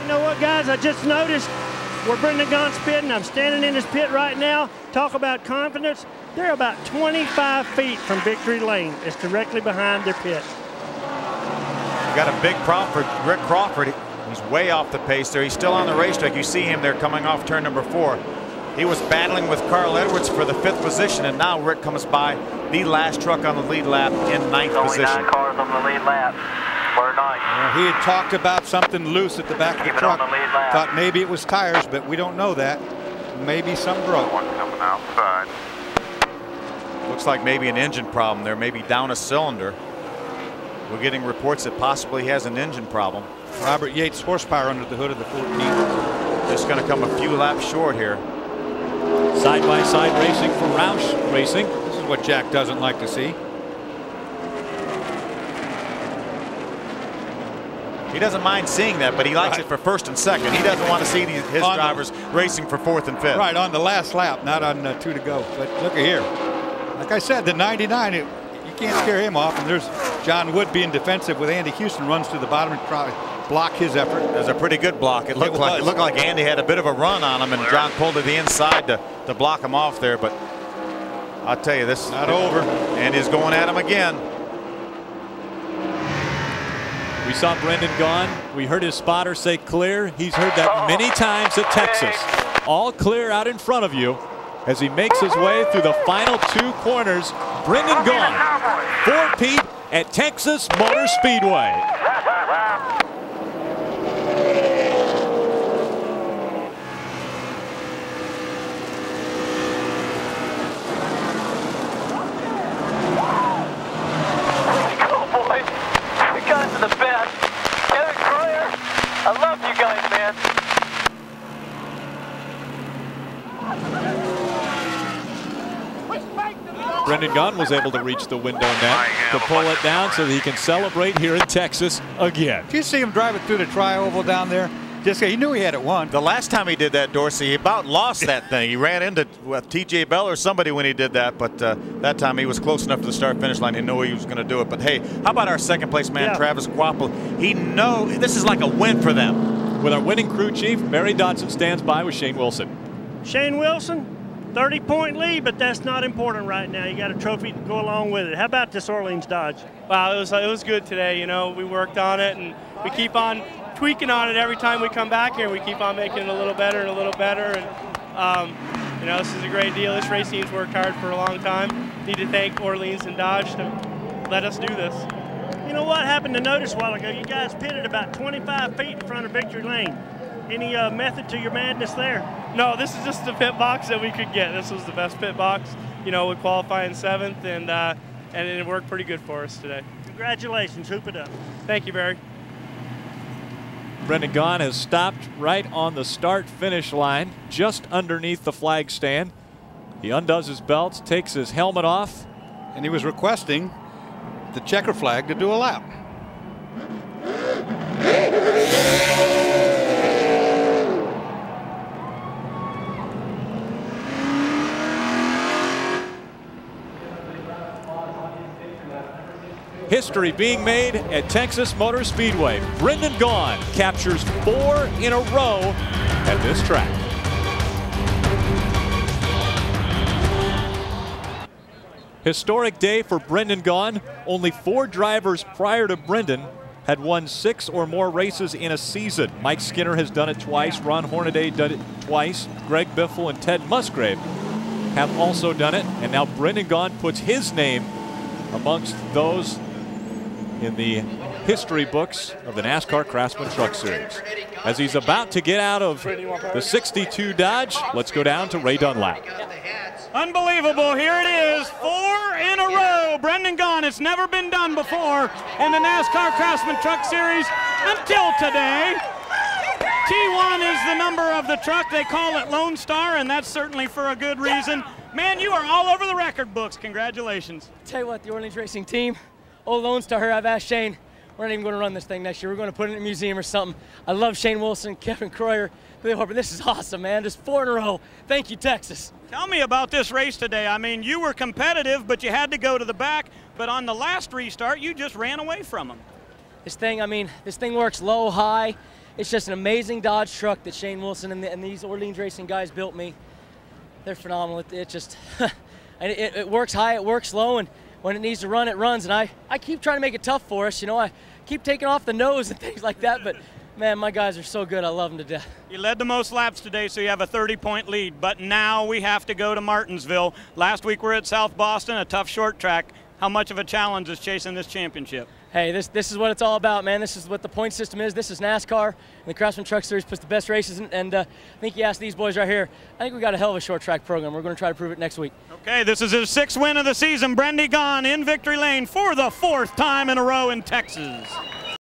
You know what, guys? I just noticed where Brendan Gaughan's pitting. I'm standing in his pit right now. Talk about confidence. They're about 25 feet from victory lane. It's directly behind their pit. You got a big problem for Rick Crawford. He's way off the pace there. He's still on the racetrack. You see him there coming off turn number 4. He was battling with Carl Edwards for the 5th position, and now Rick comes by the last truck on the lead lap in 9th position. Only 9 cars on the lead lap. He had talked about something loose at the back of the truck. Thought maybe it was tires, but we don't know that. Maybe some broke. One coming outside. Looks like maybe an engine problem there, maybe down a cylinder. We're getting reports that possibly he has an engine problem. Robert Yates horsepower under the hood of the 14. Just going to come a few laps short here. Side-by-side racing for Roush Racing. This is what Jack doesn't like to see. He doesn't mind seeing that, but he likes it for 1st and 2nd. He doesn't want to see his drivers racing for 4th and 5th. Right, on the last lap, not on 2 to go. But look at here. Like I said, the 99, you can't scare him off. And there's John Wood being defensive with Andy Houston, runs to the bottom and try to block his effort. It was a pretty good block. It looked like Andy had a bit of a run on him, and John pulled to the inside to block him off there. But I'll tell you, this is not over. Andy's going at him again. We saw Brendan Gaughan. We heard his spotter say clear. He's heard that many times at Texas. All clear out in front of you as he makes his way through the final 2 corners. Brendan Gaughan, 4-peat at Texas Motor Speedway. I love you guys, man. Brendan Gaughan was able to reach the window net to pull it down so that he can celebrate here in Texas again. Did you see him driving through the tri-oval down there? He knew he had it won. The last time he did that, Dorsey, he about lost that thing. He ran into TJ Bell or somebody when he did that, but that time he was close enough to the start-finish line. He knew he was going to do it. But hey, how about our 2nd place man, Travis Quapple? He knows this is like a win for them. With our winning crew chief, Barry Dodson stands by with Shane Wilson. Shane Wilson, 30-point lead, but that's not important right now. You got a trophy to go along with it. How about this Orleans Dodge? Wow, it was good today. You know, we worked on it, and we keep on tweaking on it every time we come back here. We keep on making it a little better and a little better. And you know, this is a great deal. This race team's worked hard for a long time. Need to thank Orleans and Dodge to let us do this. You know what happened to notice a while ago? You guys pitted about 25 feet in front of victory lane. Any method to your madness there? No, this is just the pit box that we could get. This was the best pit box. You know, we qualify in 7th, and it worked pretty good for us today. Congratulations, hoop it up. Thank you, Barry. Brendan Gaughan has stopped right on the start-finish line, just underneath the flag stand. He undoes his belts, takes his helmet off. And he was requesting the checker flag to do a lap. History being made at Texas Motor Speedway. Brendan Gaughan captures 4 in a row at this track. Historic day for Brendan Gaughan. Only 4 drivers prior to Brendan had won 6 or more races in a season. Mike Skinner has done it twice. Ron Hornaday did it twice. Greg Biffle and Ted Musgrave have also done it. And now Brendan Gaughan puts his name amongst those in the history books of the NASCAR Craftsman Truck Series. As he's about to get out of the 62 Dodge, let's go down to Ray Dunlap. Unbelievable, here it is, 4 in a row. Brendan Gaughan, it's never been done before in the NASCAR Craftsman Truck Series until today. T1 is the number of the truck. They call it Lone Star, and that's certainly for a good reason. Man, you are all over the record books. Congratulations. Tell you what, the Orleans Racing team, old Lone Star here, I've asked Shane, we're not even going to run this thing next year. We're going to put it in a museum or something. I love Shane Wilson, Kevin Croyer, Billy Harper. This is awesome, man. Just 4 in a row. Thank you, Texas. Tell me about this race today. I mean, you were competitive, but you had to go to the back. But on the last restart, you just ran away from them. This thing, I mean, this thing works low, high. It's just an amazing Dodge truck that Shane Wilson and these Orleans Racing guys built me. They're phenomenal. It just, it works high, it works low, and when it needs to run, it runs. And I keep trying to make it tough for us. You know, I keep taking off the nose and things like that, but man, my guys are so good. I love them to death. You led the most laps today, so you have a 30-point lead, but now we have to go to Martinsville. Last week we're at South Boston, a tough short track. How much of a challenge is chasing this championship? Hey, this is what it's all about, man. This is what the point system is. This is NASCAR, and the Craftsman Truck Series puts the best races in, and I think you asked these boys right here, I think we got a hell of a short track program. We're going to try to prove it next week. Okay, this is his 6th win of the season. Brendan Gaughan in victory lane for the 4th time in a row in Texas.